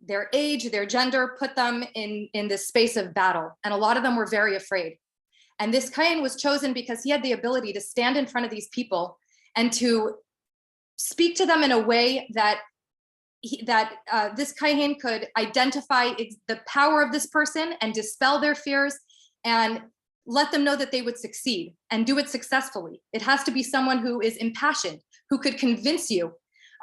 Their age, their gender put them in this space of battle. And a lot of them were very afraid. And this Kohen was chosen because he had the ability to stand in front of these people and to speak to them in a way that this Kohen could identify the power of this person and dispel their fears and let them know that they would succeed and do it successfully. It has to be someone who is impassioned, who could convince you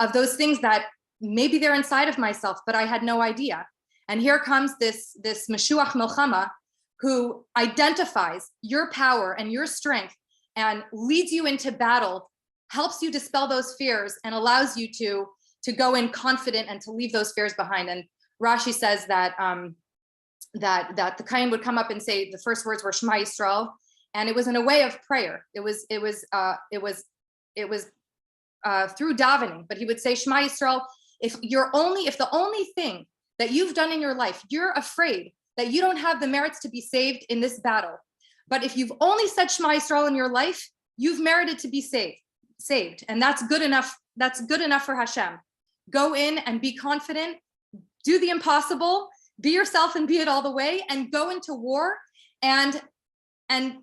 of those things that maybe they're inside of myself, but I had no idea. And here comes this Mashuach Milchama, who identifies your power and your strength and leads you into battle, helps you dispel those fears, and allows you to go in confident and to leave those fears behind. And Rashi says that that the Kohen would come up and say the first words were Shema Yisrael, and it was in a way of prayer. It was through davening, but he would say Shema Yisrael. If the only thing that you've done in your life, you're afraid that you don't have the merits to be saved in this battle, but if you've only said Shema Yisrael in your life, you've merited to be saved, and that's good enough. That's good enough for Hashem. Go in and be confident. do the impossible, be yourself and be it all the way, and go into war. And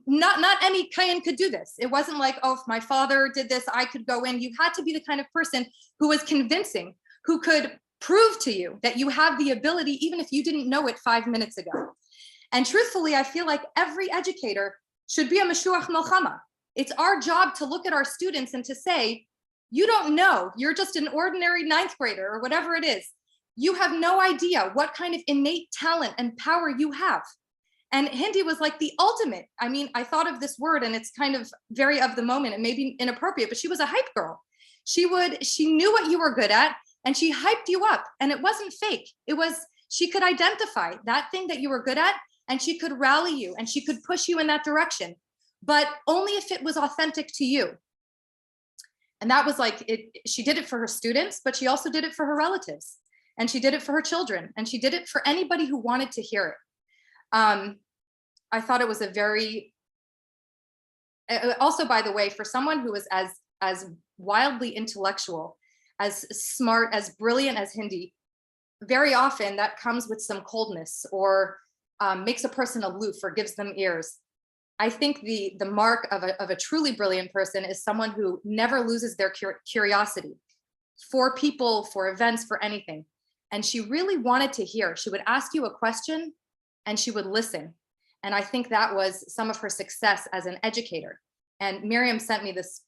not any Kayan could do this. It wasn't like, oh, if my father did this, I could go in. You had to be the kind of person who was convincing, who could prove to you that you have the ability, even if you didn't know it 5 minutes ago. And truthfully, I feel like every educator should be a Meshuach Milchama. It's our job to look at our students and to say, you don't know, you're just an ordinary 9th grader or whatever it is. You have no idea what kind of innate talent and power you have. And Hindy was like the ultimate. I mean, I thought of this word and it's kind of very of the moment and maybe inappropriate, but she was a hype girl. She knew what you were good at and she hyped you up, and it wasn't fake. It was, she could identify that thing that you were good at and she could rally you and she could push you in that direction, but only if it was authentic to you. And that was like, she did it for her students, but she also did it for her relatives, and she did it for her children, and she did it for anybody who wanted to hear it. I thought it was a very, also, by the way, for someone who was as wildly intellectual, as smart, as brilliant as Hindy, very often that comes with some coldness or makes a person aloof or gives them ears. I think the mark of a truly brilliant person is someone who never loses their curiosity for people, for events, for anything. And she really wanted to hear. She would ask you a question and she would listen. And I think that was some of her success as an educator. And Miriam sent me this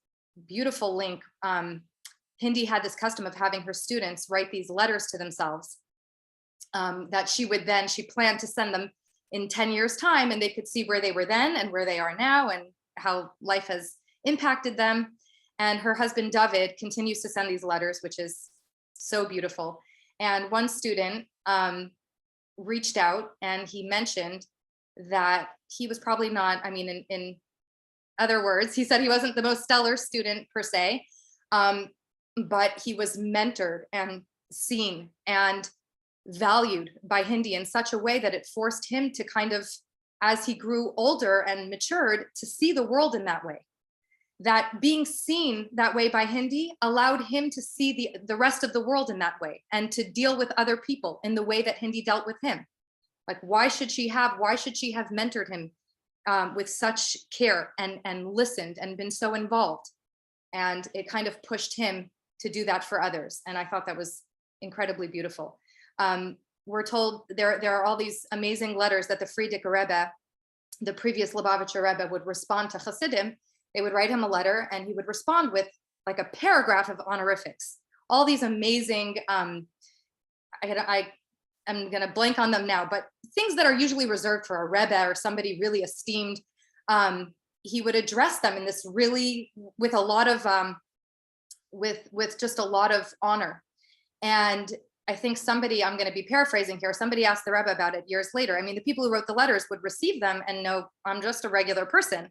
beautiful link. Hindy had this custom of having her students write these letters to themselves that she planned to send them in 10 years time, and they could see where they were then and where they are now and how life has impacted them. And her husband, David, continues to send these letters, which is so beautiful. And one student reached out and he mentioned that he was probably not, I mean, in other words, he said he wasn't the most stellar student per se, but he was mentored and seen and valued by Hindy in such a way that it forced him to kind of, as he grew older and matured, to see the world in that way. That being seen that way by Hindy allowed him to see the rest of the world in that way and to deal with other people in the way that Hindy dealt with him. Like, why should she have mentored him with such care and listened and been so involved? And it kind of pushed him to do that for others. And I thought that was incredibly beautiful. We're told there are all these amazing letters that the Frierdiker Rebbe, the previous Lubavitcher Rebbe, would respond to Hasidim. They would write him a letter and he would respond with like a paragraph of honorifics. All these amazing, I'm gonna blank on them now, but things that are usually reserved for a Rebbe or somebody really esteemed. He would address them in this really, with a lot of, with just a lot of honor. And I think somebody, I'm going to be paraphrasing here, somebody asked the Rebbe about it years later. I mean, the people who wrote the letters would receive them and know I'm just a regular person.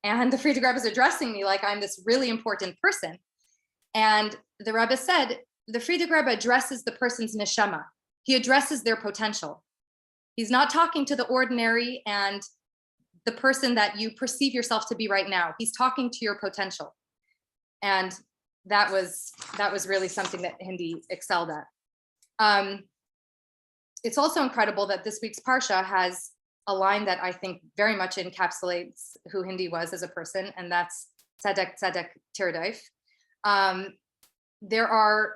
And the Frierdiker Rebbe is addressing me like I'm this really important person. And the Rebbe said, the Frierdiker Rebbe addresses the person's neshama. He addresses their potential. He's not talking to the ordinary and the person that you perceive yourself to be right now. He's talking to your potential. And that was really something that Hindy excelled at. It's also incredible that this week's Parsha has a line that I think very much encapsulates who Hindy was as a person, and that's Tzedek Tzedek Tirdaif. There are,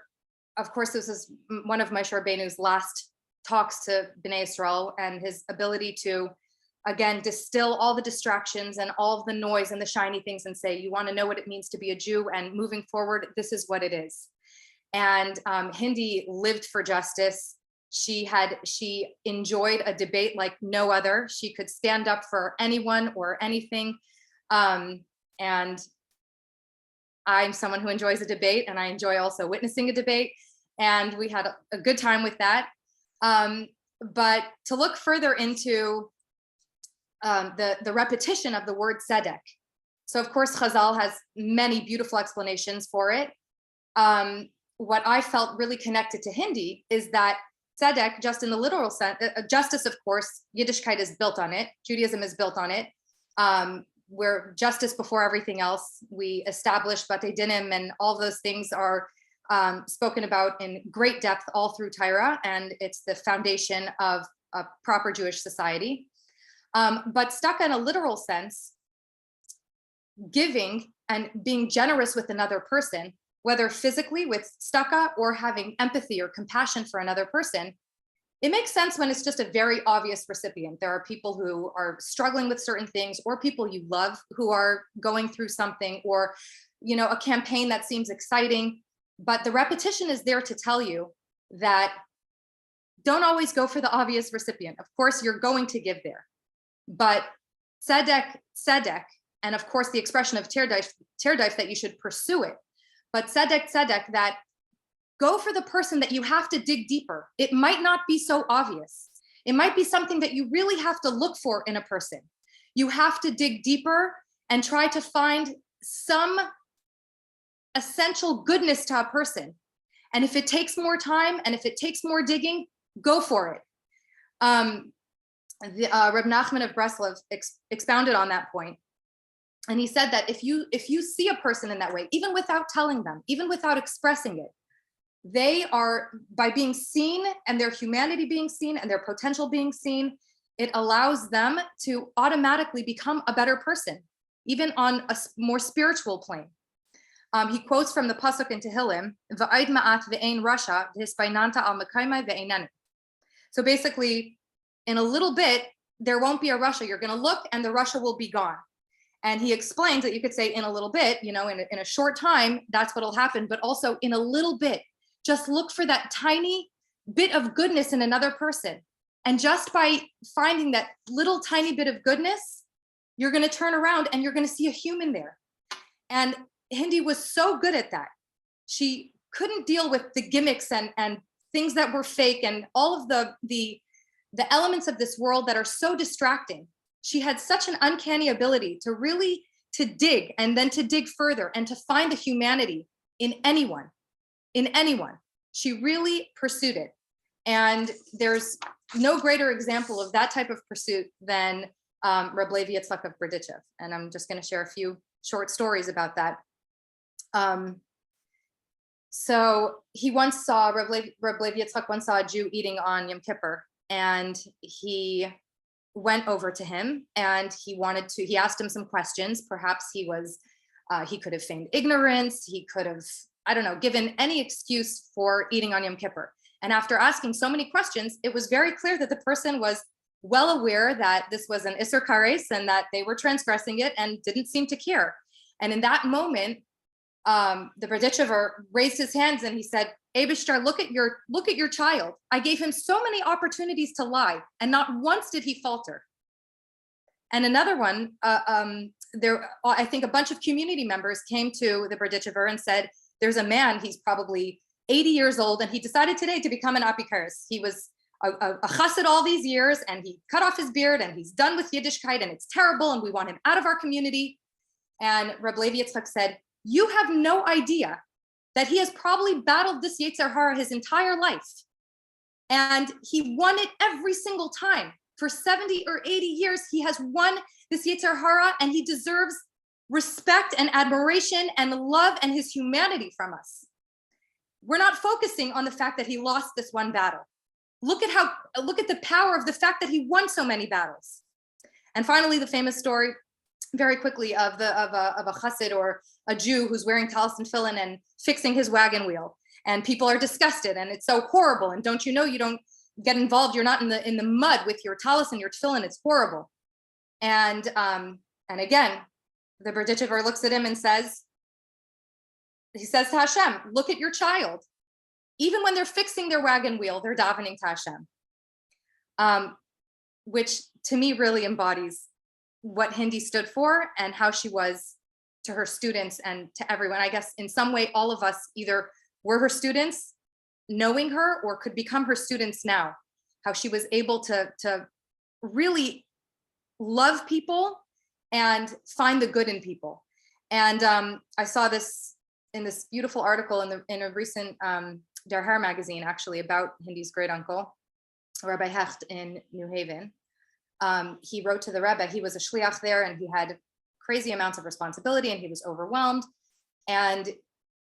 of course, this is one of Moshe Rabbeinu's last talks to Bnei Yisrael, and his ability to, again, distill all the distractions and all of the noise and the shiny things and say, you want to know what it means to be a Jew, and moving forward, this is what it is. And Hindy lived for justice. She enjoyed a debate like no other. She could stand up for anyone or anything. And I'm someone who enjoys a debate, and I enjoy also witnessing a debate. And we had a good time with that. But to look further into the repetition of the word tzedek. So of course, Chazal has many beautiful explanations for it. What I felt really connected to Hindy is that tzedek, just in the literal sense, justice, of course, Yiddishkeit is built on it. Judaism is built on it. Where justice before everything else, we established Batei Dinim, and all those things are spoken about in great depth all through Torah, and it's the foundation of a proper Jewish society. But tzedakah in a literal sense, giving and being generous with another person, whether physically with tzedakah or having empathy or compassion for another person, it makes sense when it's just a very obvious recipient. There are people who are struggling with certain things, or people you love who are going through something, or a campaign that seems exciting. But the repetition is there to tell you that don't always go for the obvious recipient. Of course, you're going to give there. But tzedek, and of course the expression of tirdaif, that you should pursue it. But tzedek, that go for the person that you have to dig deeper. It might not be so obvious. It might be something that you really have to look for in a person. You have to dig deeper and try to find some essential goodness to a person. And if it takes more time and if it takes more digging, go for it. Reb Nachman of Breslov expounded on that point. And he said that if you see a person in that way, even without telling them, even without expressing it, they are, by being seen and their humanity being seen and their potential being seen, it allows them to automatically become a better person, even on a more spiritual plane. He quotes from the pasuk in Tehillim, "V'aid ma'at ve'ein rasha v'hispainanta al mekaymai ve'einenu." So basically, in a little bit, there won't be a rasha. You're going to look and the rasha will be gone. And he explains that you could say in a little bit, in a short time, that's what'll happen. But also in a little bit, just look for that tiny bit of goodness in another person. And just by finding that little tiny bit of goodness, you're going to turn around and you're going to see a human there. And Hindy was so good at that. She couldn't deal with the gimmicks and things that were fake and all of the elements of this world that are so distracting. She had such an uncanny ability to dig and then to dig further and to find the humanity in anyone. She really pursued it. And there's no greater example of that type of pursuit than Reb Levi Yitzchak of Berdichev. And I'm just going to share a few short stories about that. So he once saw, Reb Levi Yitzchak once saw a Jew eating on Yom Kippur, and he went over to him and he asked him some questions. Perhaps he could have feigned ignorance. He could have, given any excuse for eating on Yom Kippur. And after asking so many questions, it was very clear that the person was well aware that this was an Isser Kares and that they were transgressing it and didn't seem to care. And in that moment, the Berdichever raised his hands and he said, Eibishter, look at your child. I gave him so many opportunities to lie, and not once did he falter. And another one, I think a bunch of community members came to the Berdichever and said, there's a man, he's probably 80 years old, and he decided today to become an apikaris. He was a chassid all these years, and he cut off his beard, and he's done with Yiddishkeit, and it's terrible, and we want him out of our community. And Reb Levi Yitzchak said, you have no idea that he has probably battled this Yetzer Hara his entire life. And he won it every single time. For 70 or 80 years, he has won this Yetzer Hara, and he deserves respect and admiration and love and his humanity from us. We're not focusing on the fact that he lost this one battle. Look at the power of the fact that he won so many battles. And finally, the famous story, very quickly, of a chassid or a Jew who's wearing talis and tefillin and fixing his wagon wheel, and people are disgusted, and it's so horrible. And don't you know, you don't get involved. You're not in the mud with your talis and your tefillin. It's horrible. And again, the Berdichever looks at him and says to Hashem, look at your child. Even when they're fixing their wagon wheel, they're davening to Hashem, which to me really embodies what Hindy stood for and how she was to her students and to everyone. I guess in some way, all of us either were her students, knowing her, or could become her students now. How she was able to really love people and find the good in people. And I saw this in this beautiful article in a recent Der Herr magazine, actually, about Hindy's great uncle, Rabbi Hecht in New Haven. He wrote to the Rebbe. He was a shliach there, and he had crazy amounts of responsibility, and he was overwhelmed. And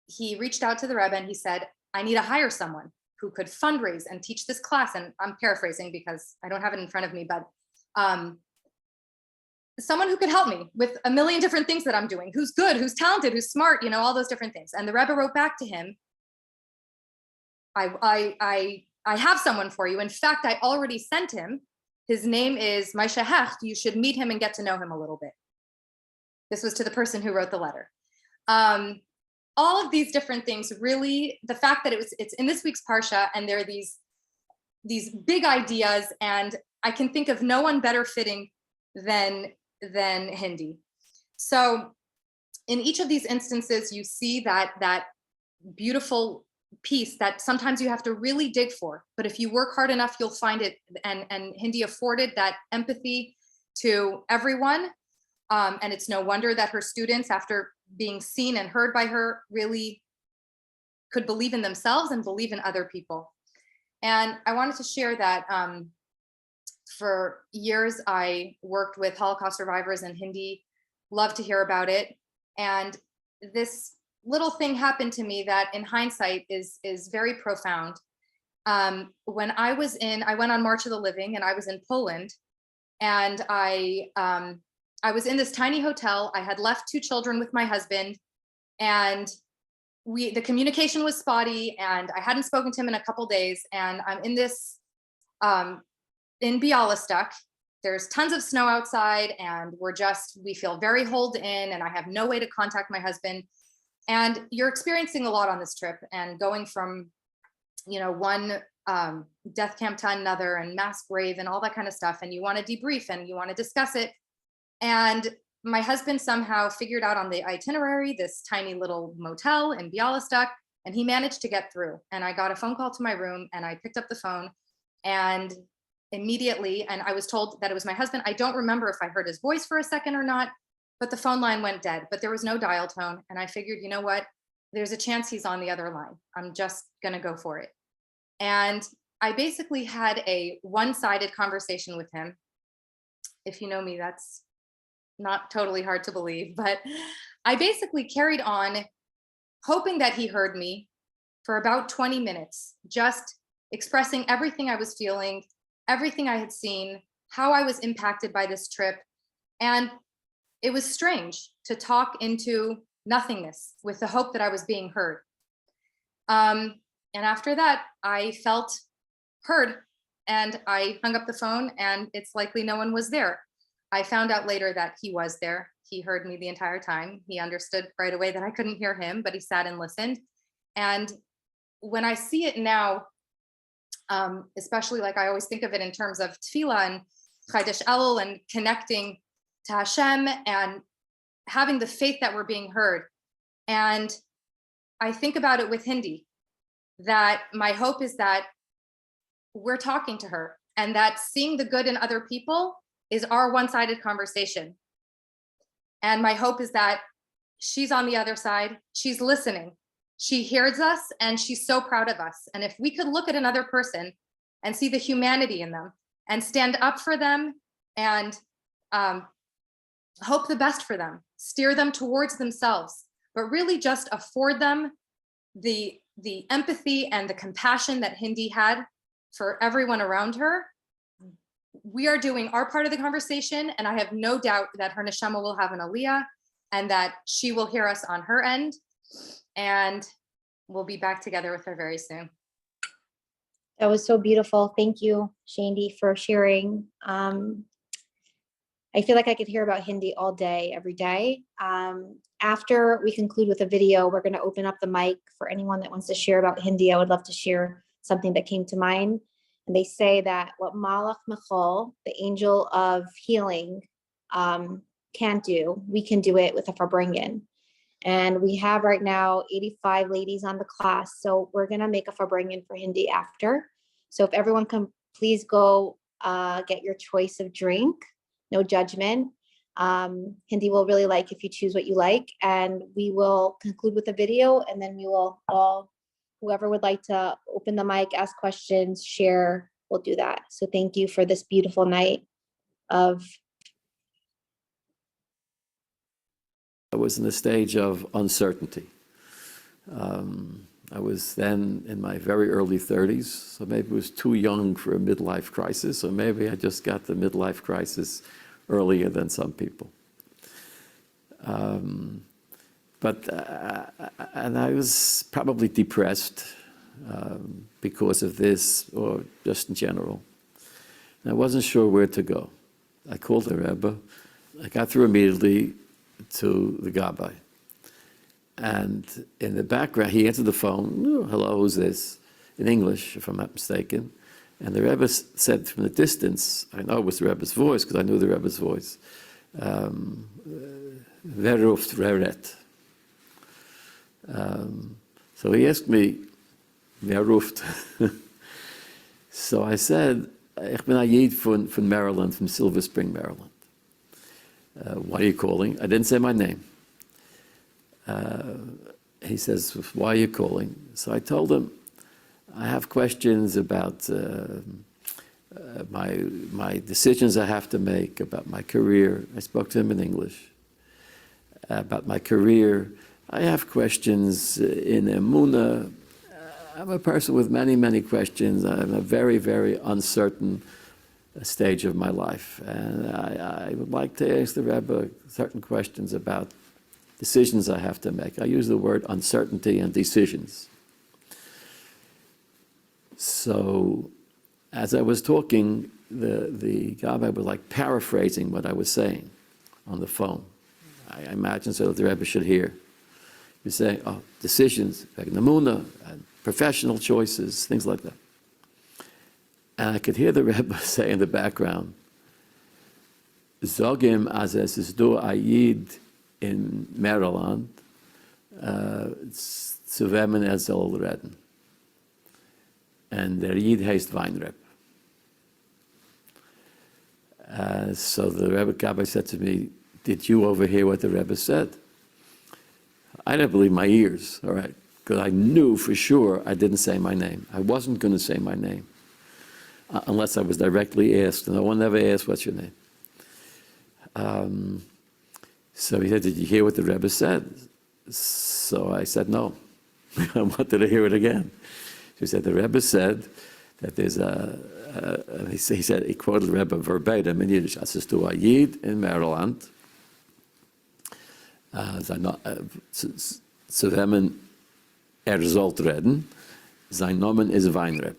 he reached out to the Rebbe and he said, I need to hire someone who could fundraise and teach this class. And I'm paraphrasing because I don't have it in front of me, but someone who could help me with a million different things that I'm doing, who's good, who's talented, who's smart, you know, all those different things. And the Rebbe wrote back to him, I have someone for you. In fact, I already sent him. His name is Moshe Hecht. You should meet him and get to know him a little bit. This was to the person who wrote the letter. All of these different things, really, the fact that it's in this week's Parsha, and there are these big ideas, and I can think of no one better fitting than Hindy. So in each of these instances, you see that beautiful piece that sometimes you have to really dig for, but if you work hard enough, you'll find it. And Hindy afforded that empathy to everyone. And it's no wonder that her students, after being seen and heard by her, really could believe in themselves and believe in other people. And I wanted to share that for years, I worked with Holocaust survivors, and Hindy loved to hear about it. And this little thing happened to me that in hindsight is very profound. When I went on March of the Living, and I was in Poland, and I was in this tiny hotel. I had left 2 children with my husband, and the communication was spotty, and I hadn't spoken to him in a couple days. And I'm in this, in Bialystok. There's tons of snow outside, and we feel very holed in, and I have no way to contact my husband. And you're experiencing a lot on this trip, and going from, you know, one death camp to another, and mass grave and all that kind of stuff. And you want to debrief and you want to discuss it. And my husband somehow figured out on the itinerary this tiny little motel in Bialystok, and he managed to get through. And I got a phone call to my room, and I picked up the phone, and immediately, and I was told that it was my husband. I don't remember if I heard his voice for a second or not, but the phone line went dead, but there was no dial tone. And I figured, you know what, there's a chance he's on the other line. I'm just gonna go for it. And I basically had a one-sided conversation with him. If you know me, that's not totally hard to believe, but I basically carried on hoping that he heard me for about 20 minutes, just expressing everything I was feeling, everything I had seen, how I was impacted by this trip. And it was strange to talk into nothingness with the hope that I was being heard. And after that, I felt heard, and I hung up the phone, and it's likely no one was there. I found out later that he was there. He heard me the entire time. He understood right away that I couldn't hear him, but he sat and listened. And when I see it now, especially, like, I always think of it in terms of tefillah and Chodesh Elul and connecting to Hashem and having the faith that we're being heard. And I think about it with Hindy, that my hope is that we're talking to her, and that seeing the good in other people is our one-sided conversation. And my hope is that she's on the other side, she's listening, she hears us, and she's so proud of us. And if we could look at another person and see the humanity in them and stand up for them and hope the best for them, steer them towards themselves, but really just afford them the empathy and the compassion that Hindy had for everyone around her, we are doing our part of the conversation. And I have no doubt that her neshama will have an aliyah, and that she will hear us on her end, and we'll be back together with her very soon. That was so beautiful. Thank you, Shandy, for sharing. I feel like I could hear about Hindy all day, every day. After we conclude with a video, we're going to open up the mic for anyone that wants to share about Hindy. I would love to share something that came to mind. And they say that what Malach Michal, the angel of healing, can't do, we can do it with a Farbrengen. And we have right now 85 ladies on the class. So we're going to make a Farbrengen for Hindy after. So if everyone can please go get your choice of drink, no judgment. Hindy will really like if you choose what you like. And we will conclude with a video, and then we will all, whoever would like to open the mic, ask questions, share, we'll do that. So thank you for this beautiful night of. I was in a stage of uncertainty. I was then in my very early 30s, so maybe it was too young for a midlife crisis, or maybe I just got the midlife crisis earlier than some people. And I was probably depressed because of this, or just in general. And I wasn't sure where to go. I called the Rebbe. I got through immediately to the Gabbai. And in the background, he answered the phone. "Oh, hello, who's this?" In English, if I'm not mistaken. And the Rebbe said from the distance, I know it was the Rebbe's voice because I knew the Rebbe's voice, "Wer ruft, wer redt?" So he asked me, "Wer ruft?" So I said, "Ich bin Ayid from Maryland, from Silver Spring, Maryland." "Why are you calling?" I didn't say my name. He says, "Why are you calling?" So I told him, I have questions about my decisions I have to make, about my career. I spoke to him in English. About my career. I have questions in Emunah. I'm a person with many, many questions. I'm a very, very uncertain stage of my life. And I would like to ask the Rebbe certain questions about decisions I have to make. I use the word uncertainty and decisions. So as I was talking, the Gabbai was like paraphrasing what I was saying on the phone. I imagine so that the Rebbe should hear. He was saying, oh, decisions, Namuna, and professional choices, things like that. And I could hear the Rebbe say in the background, Zogim as es is do Ayid in Maryland, zu wem soll reden. And der Yid heißt Weinreb. So the Rebbe Gabbai said to me, "Did you overhear what the Rebbe said?" I didn't believe my ears, all right, because I knew for sure I didn't say my name. I wasn't going to say my name unless I was directly asked, and no one ever asked, "What's your name?" So he said, "Did you hear what the Rebbe said?" So I said, "No." I wanted to hear it again. He said, "The Rebbe said that there's he said, he quoted the Rebbe verbatim in Yiddish, "As ist du a Yid in Maryland, zu wem sollt reden, sein Nomen is Weinreb."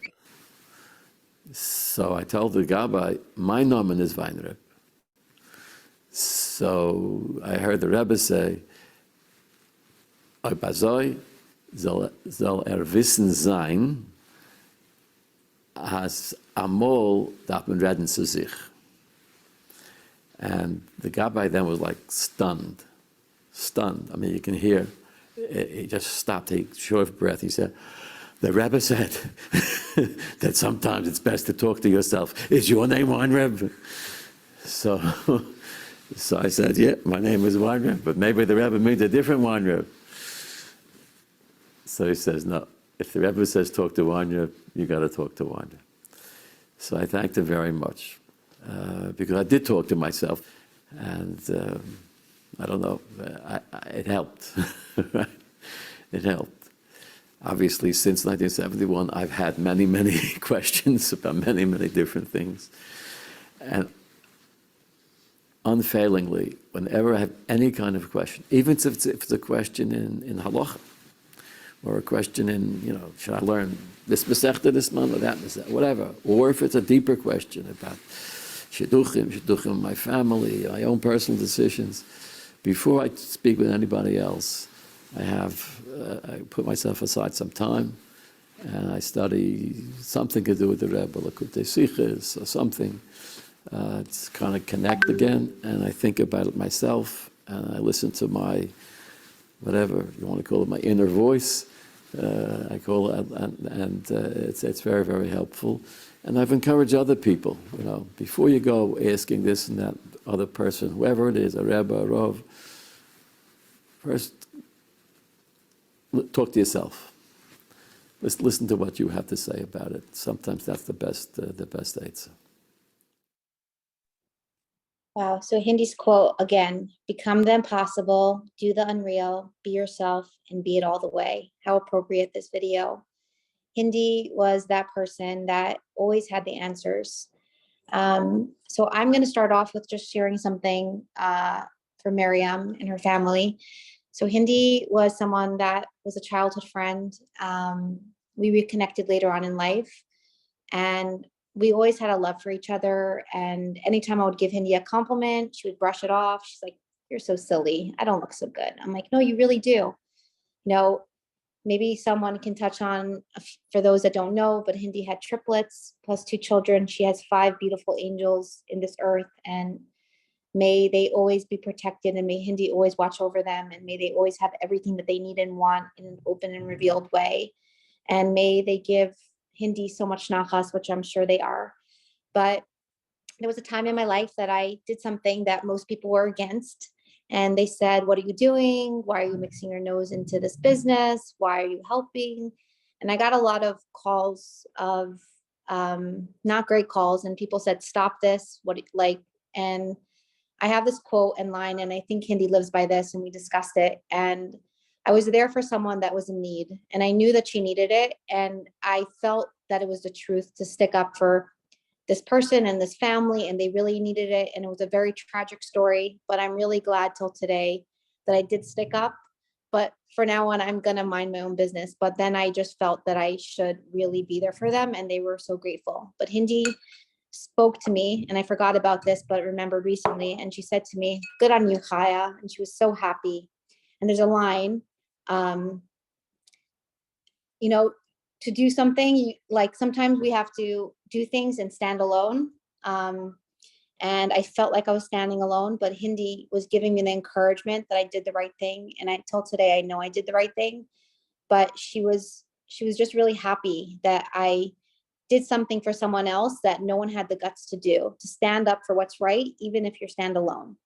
So I told the Gabbai, "My Nomen is Weinreb." So I heard the Rebbe say, "Oi bazoi, soll wissen sein, as amol darf man reden zu sich." And the Gabbai then was like stunned. I mean, you can hear, he just stopped, he short of breath. He said, "The Rebbe said that sometimes it's best to talk to yourself. Is your name Weinreb?" So I said, "Yeah, my name is Weinreb, but maybe the Rebbe means a different Weinreb." So he says, "No, if the Rebbe says talk to Weinreb, you got to talk to Weinreb." So I thanked him very much because I did talk to myself, and I don't know, it helped. Right? It helped. Obviously, since 1971, I've had many, many questions about many, many different things, and unfailingly, whenever I have any kind of question, even if it's a question in halacha, or a question in, should I learn this Masechta this month or that Masechta, whatever, or if it's a deeper question about shidduchim, my family, my own personal decisions, before I speak with anybody else, I put myself aside some time, and I study something to do with the Rebbe, Lakutei Sichos, or something. To kind of connect again, and I think about it myself, and I listen to my, whatever you want to call it, my inner voice. I call it, and it's very, very helpful. And I've encouraged other people, before you go asking this and that other person, whoever it is, a Rebbe, a Rav, first talk to yourself. Listen to what you have to say about it. Sometimes that's the best answer. Wow. So Hindy's quote again, become the impossible, do the unreal, be yourself, and be it all the way. How appropriate this video. Hindy was that person that always had the answers. So I'm going to start off with just sharing something for Miriam and her family. So Hindy was someone that was a childhood friend. We reconnected later on in life, and we always had a love for each other. And anytime I would give Hindy a compliment, she would brush it off. She's like, "You're so silly. I don't look so good." I'm like, "No, you really do." You know, maybe someone can touch on, for those that don't know, but Hindy had triplets plus 2 children. She has 5 beautiful angels in this earth, and may they always be protected, and may Hindy always watch over them, and may they always have everything that they need and want in an open and revealed way. And may they give Hindy so much nachas, which I'm sure they are. But there was a time in my life that I did something that most people were against. And they said, "What are you doing? Why are you mixing your nose into this business? Why are you helping?" And I got a lot of calls of not great calls. And people said, "Stop this." And I have this quote in line, and I think Hindy lives by this, and we discussed it. And I was there for someone that was in need, and I knew that she needed it. And I felt that it was the truth to stick up for this person and this family, and they really needed it. And it was a very tragic story, but I'm really glad till today that I did stick up. But for now on, I'm going to mind my own business. But then I just felt that I should really be there for them, and they were so grateful. But Hindy spoke to me, and I forgot about this, but remembered recently. And she said to me, "Good on you, Chaya." And she was so happy. And there's a line, you know, to do something, like sometimes we have to do things and stand alone. And I felt like I was standing alone, but Hindy was giving me the encouragement that I did the right thing. And until today, I know I did the right thing. But she was just really happy that I did something for someone else that no one had the guts to do, to stand up for what's right, even if you're stand alone.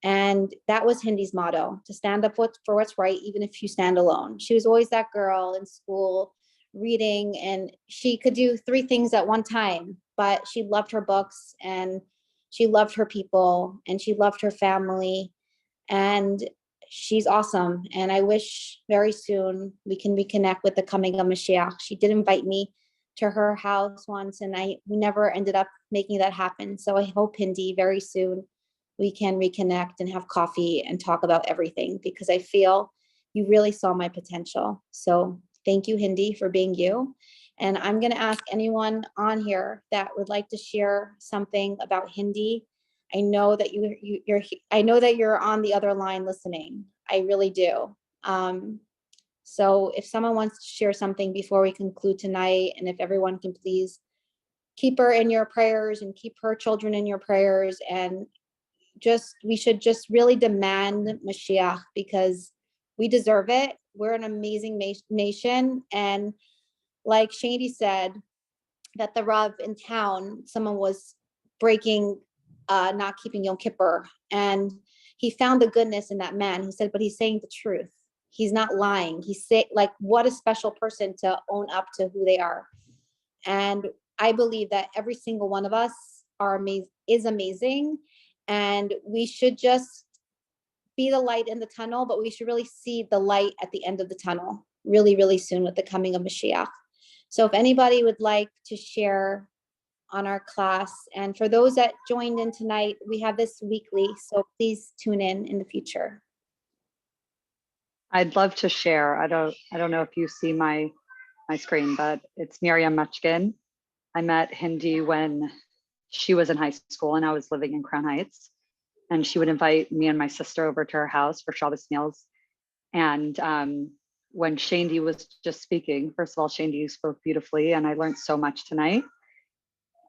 And that was Hindy's motto, to stand up for what's right, even if you stand alone. She was always that girl in school reading, and she could do 3 things at one time, but she loved her books, and she loved her people, and she loved her family. And she's awesome. And I wish very soon we can reconnect with the coming of Mashiach. She did invite me to her house once, and we never ended up making that happen. So I hope, Hindy, very soon we can reconnect and have coffee and talk about everything, because I feel you really saw my potential. So thank you, Hindy, for being you. And I'm going to ask anyone on here that would like to share something about Hindy. I know that I know that you're on the other line listening. I really do. So if someone wants to share something before we conclude tonight, and if everyone can please keep her in your prayers and keep her children in your prayers, and we should just really demand Mashiach, because we deserve it. We're an amazing nation. And like Shady said, that the Rav in town, someone was breaking, not keeping Yom Kippur, and he found the goodness in that man. He said, but he's saying the truth. He's not lying. Like, what a special person to own up to who they are. And I believe that every single one of us is amazing. And we should just be the light in the tunnel, but we should really see the light at the end of the tunnel really, really soon with the coming of Mashiach. So if anybody would like to share on our class, and for those that joined in tonight, we have this weekly, so please tune in the future. I'd love to share. I don't know if you see my screen, but it's Miriam Mutchkin. I met Hindy when she was in high school and I was living in Crown Heights, and she would invite me and my sister over to her house for Shabbos meals. And when Shandy was just speaking, first of all, Shandy spoke beautifully, and I learned so much tonight.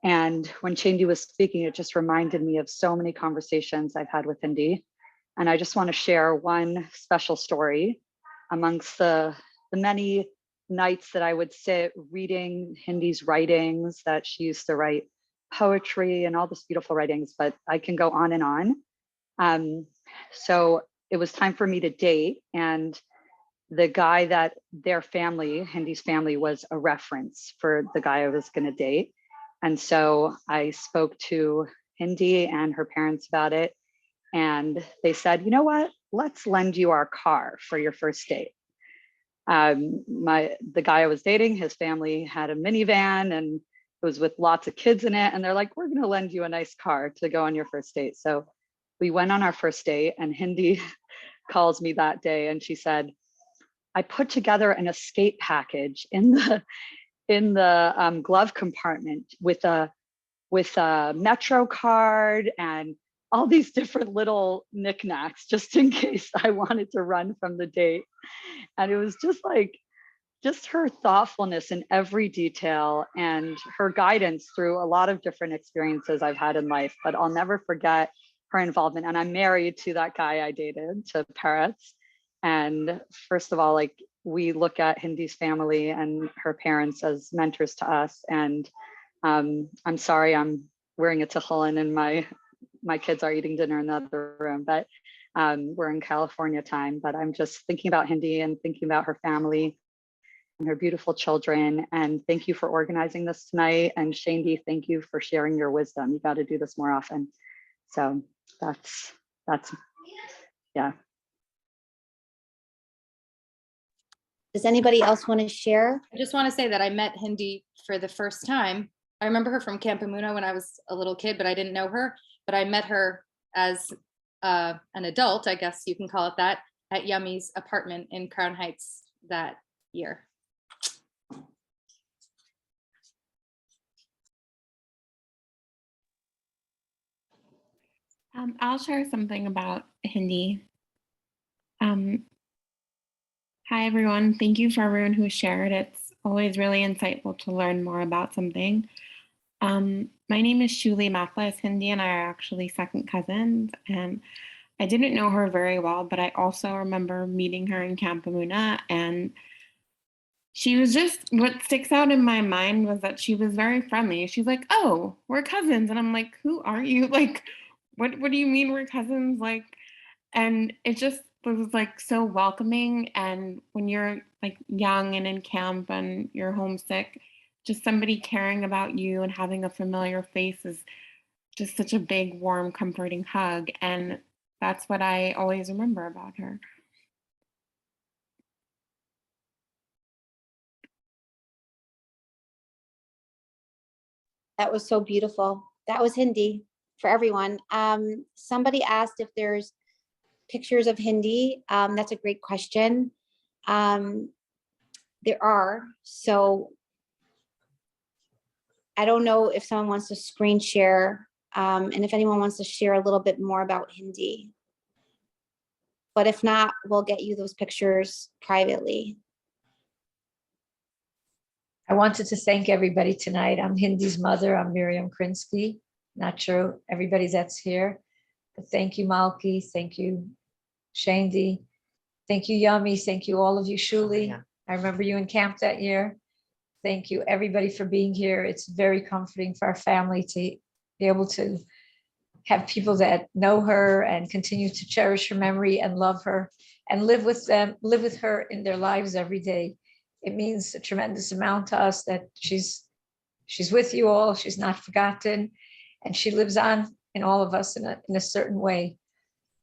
And when Shandy was speaking, it just reminded me of so many conversations I've had with Hindy. And I just want to share one special story amongst the many nights that I would sit reading Hindy's writings, that she used to write poetry and all this beautiful writings, but I can go on and on. So it was time for me to date, and the guy that their family, Hindy's family, was a reference for the guy I was going to date. And so I spoke to Hindi and her parents about it. And they said, you know what, let's lend you our car for your first date. The guy I was dating, his family had a minivan and it was with lots of kids in it. And they're like, we're going to lend you a nice car to go on your first date. So we went on our first date, and Hindi calls me that day and she said, I put together an escape package in the glove compartment with a Metro card and all these different little knickknacks just in case I wanted to run from the date. And it was just her thoughtfulness in every detail and her guidance through a lot of different experiences I've had in life. But I'll never forget her involvement. And I'm married to that guy I dated, to Paris. And first of all, like, we look at Hindi's family and her parents as mentors to us. And I'm sorry I'm wearing a tefillin and my kids are eating dinner in the other room, but we're in California time. But I'm just thinking about Hindi and thinking about her family and her beautiful children. And thank you for organizing this tonight. And Shandy, thank you for sharing your wisdom. You got to do this more often. So that's yeah. Does anybody else want to share? I just want to say that I met Hindi for the first time. I remember her from Camp Amuna when I was a little kid, but I didn't know her. But I met her as an adult, I guess you can call it that, at Yummy's apartment in Crown Heights that year. I'll share something about Hindi. Hi, everyone. Thank you for everyone who shared. It's always really insightful to learn more about something. My name is Shuli Matlas. Hindi and I are actually second cousins, and I didn't know her very well, but I also remember meeting her in Camp Amuna, and she was just, what sticks out in my mind was that she was very friendly. She's like, oh, we're cousins. And I'm like, who are you? Like, what do you mean we're cousins? Like, and it just was like so welcoming. And when you're like young and in camp and you're homesick, just somebody caring about you and having a familiar face is just such a big, warm, comforting hug. And that's what I always remember about her. That was so beautiful. That was Hindi for everyone. Somebody asked if there's pictures of Hindi. That's a great question. There are. So I don't know if someone wants to screen share, and if anyone wants to share a little bit more about Hindi. But if not, we'll get you those pictures privately. I wanted to thank everybody tonight. I'm Hindi's mother. I'm Memory Krinsky. Not sure everybody that's here, but thank you, Malki. Thank you, Shandy. Thank you, Yummy. Thank you, all of you, Shuli. I remember you in camp that year. Thank you, everybody, for being here. It's very comforting for our family to be able to have people that know her and continue to cherish her memory and love her and live with her in their lives every day. It means a tremendous amount to us that she's with you all. She's not forgotten, and she lives on in all of us in a certain way.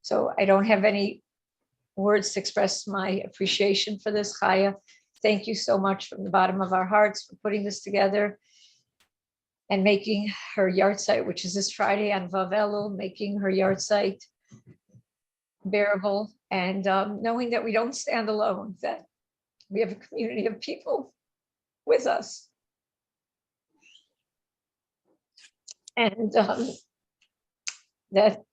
So I don't have any words to express my appreciation for this, Chaya. Thank you so much from the bottom of our hearts for putting this together and making her yard site, which is this Friday on Vav Elul, making her yard site bearable, and knowing that we don't stand alone, that we have a community of people with us. And that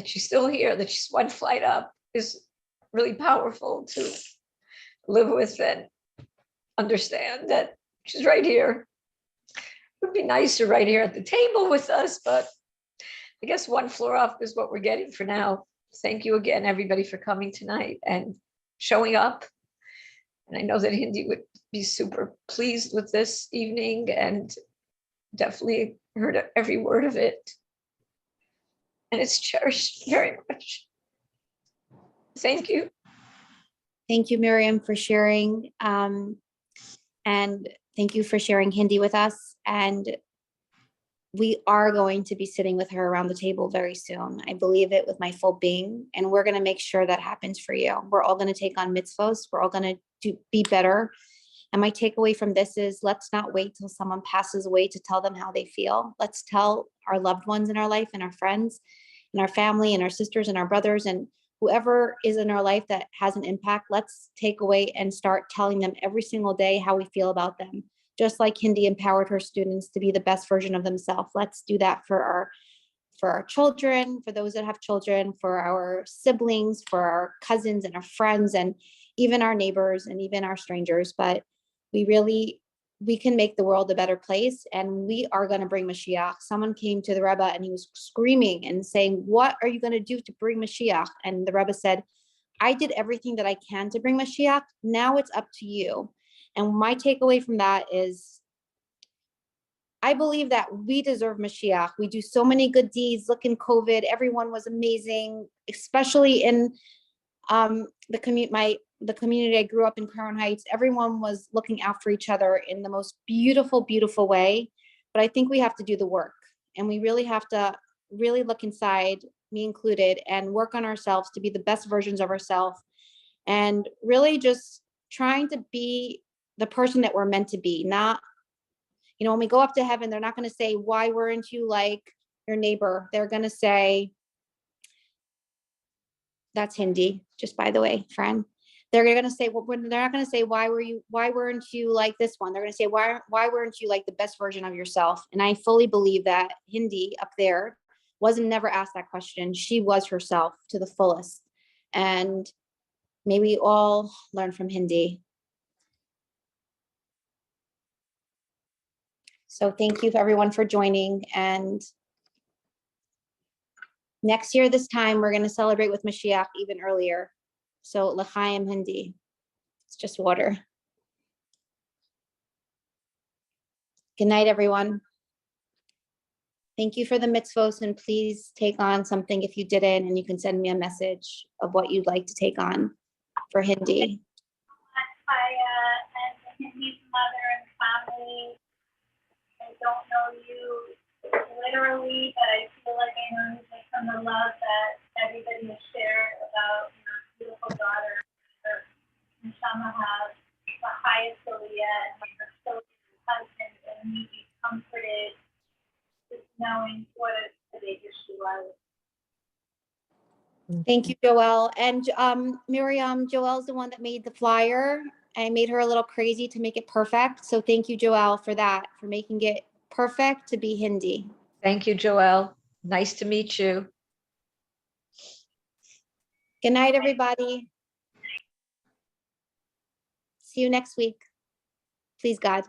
she's still here, that she's one flight up is really powerful to live with and understand that she's right here. It would be nicer right here at the table with us, but I guess one floor up is what we're getting for now. Thank you again, everybody, for coming tonight and showing up. And I know that Hindi would be super pleased with this evening and definitely heard every word of it. And it's cherished very much. Thank you. Thank you, Miriam, for sharing. And thank you for sharing Hindi with us. And we are going to be sitting with her around the table very soon. I believe it with my full being, and we're going to make sure that happens for you. We're all going to take on mitzvos. We're all going to be better. And my takeaway from this is, let's not wait till someone passes away to tell them how they feel. Let's tell our loved ones in our life and our friends and our family and our sisters and our brothers and whoever is in our life that has an impact. Let's take away and start telling them every single day how we feel about them. Just like Hindi empowered her students to be the best version of themselves. Let's do that for our children, for those that have children, for our siblings, for our cousins and our friends, and even our neighbors and even our strangers. But we can make the world a better place, and we are going to bring Mashiach. Someone came to the Rebbe and he was screaming and saying, "What are you going to do to bring Mashiach?" And the Rebbe said, "I did everything that I can to bring Mashiach. Now it's up to you." And my takeaway from that is, I believe that we deserve Mashiach. We do so many good deeds. Look, in COVID, everyone was amazing, especially in the community I grew up in, Crown Heights. Everyone was looking after each other in the most beautiful, beautiful way. But I think we have to do the work, and we really have to really look inside, me included, and work on ourselves to be the best versions of ourselves, and really just trying to be the person that we're meant to be. Not, when we go up to heaven, they're not going to say, "Why weren't you like your neighbor?" They're going to say, that's Hindi, just by the way, friend. They're going to say, well, they're not going to say, why weren't you like this one? They're going to say, why weren't you like the best version of yourself? And I fully believe that Hindi up there never asked that question. She was herself to the fullest. And may we all learn from Hindi. So thank you everyone for joining. And next year, this time, we're going to celebrate with Mashiach even earlier. So L'chaim Hindi. It's just water. Good night, everyone. Thank you for the mitzvos, and please take on something if you didn't, and you can send me a message of what you'd like to take on for Hindi. And Hindi's mother and family, I don't know you literally, but I feel like I know you just from the love that everybody has shared about your beautiful daughter. Her Neshama has the highest aliyah, and like her children and husband, and you be comforted just knowing what a baby she was. Thank you, Joelle. And Miriam, Joelle's the one that made the flyer. I made her a little crazy to make it perfect. So thank you, Joelle, for that, for making it perfect to be Hindi. Thank you, Joelle. Nice to meet you. Good night, everybody. See you next week. Please, God.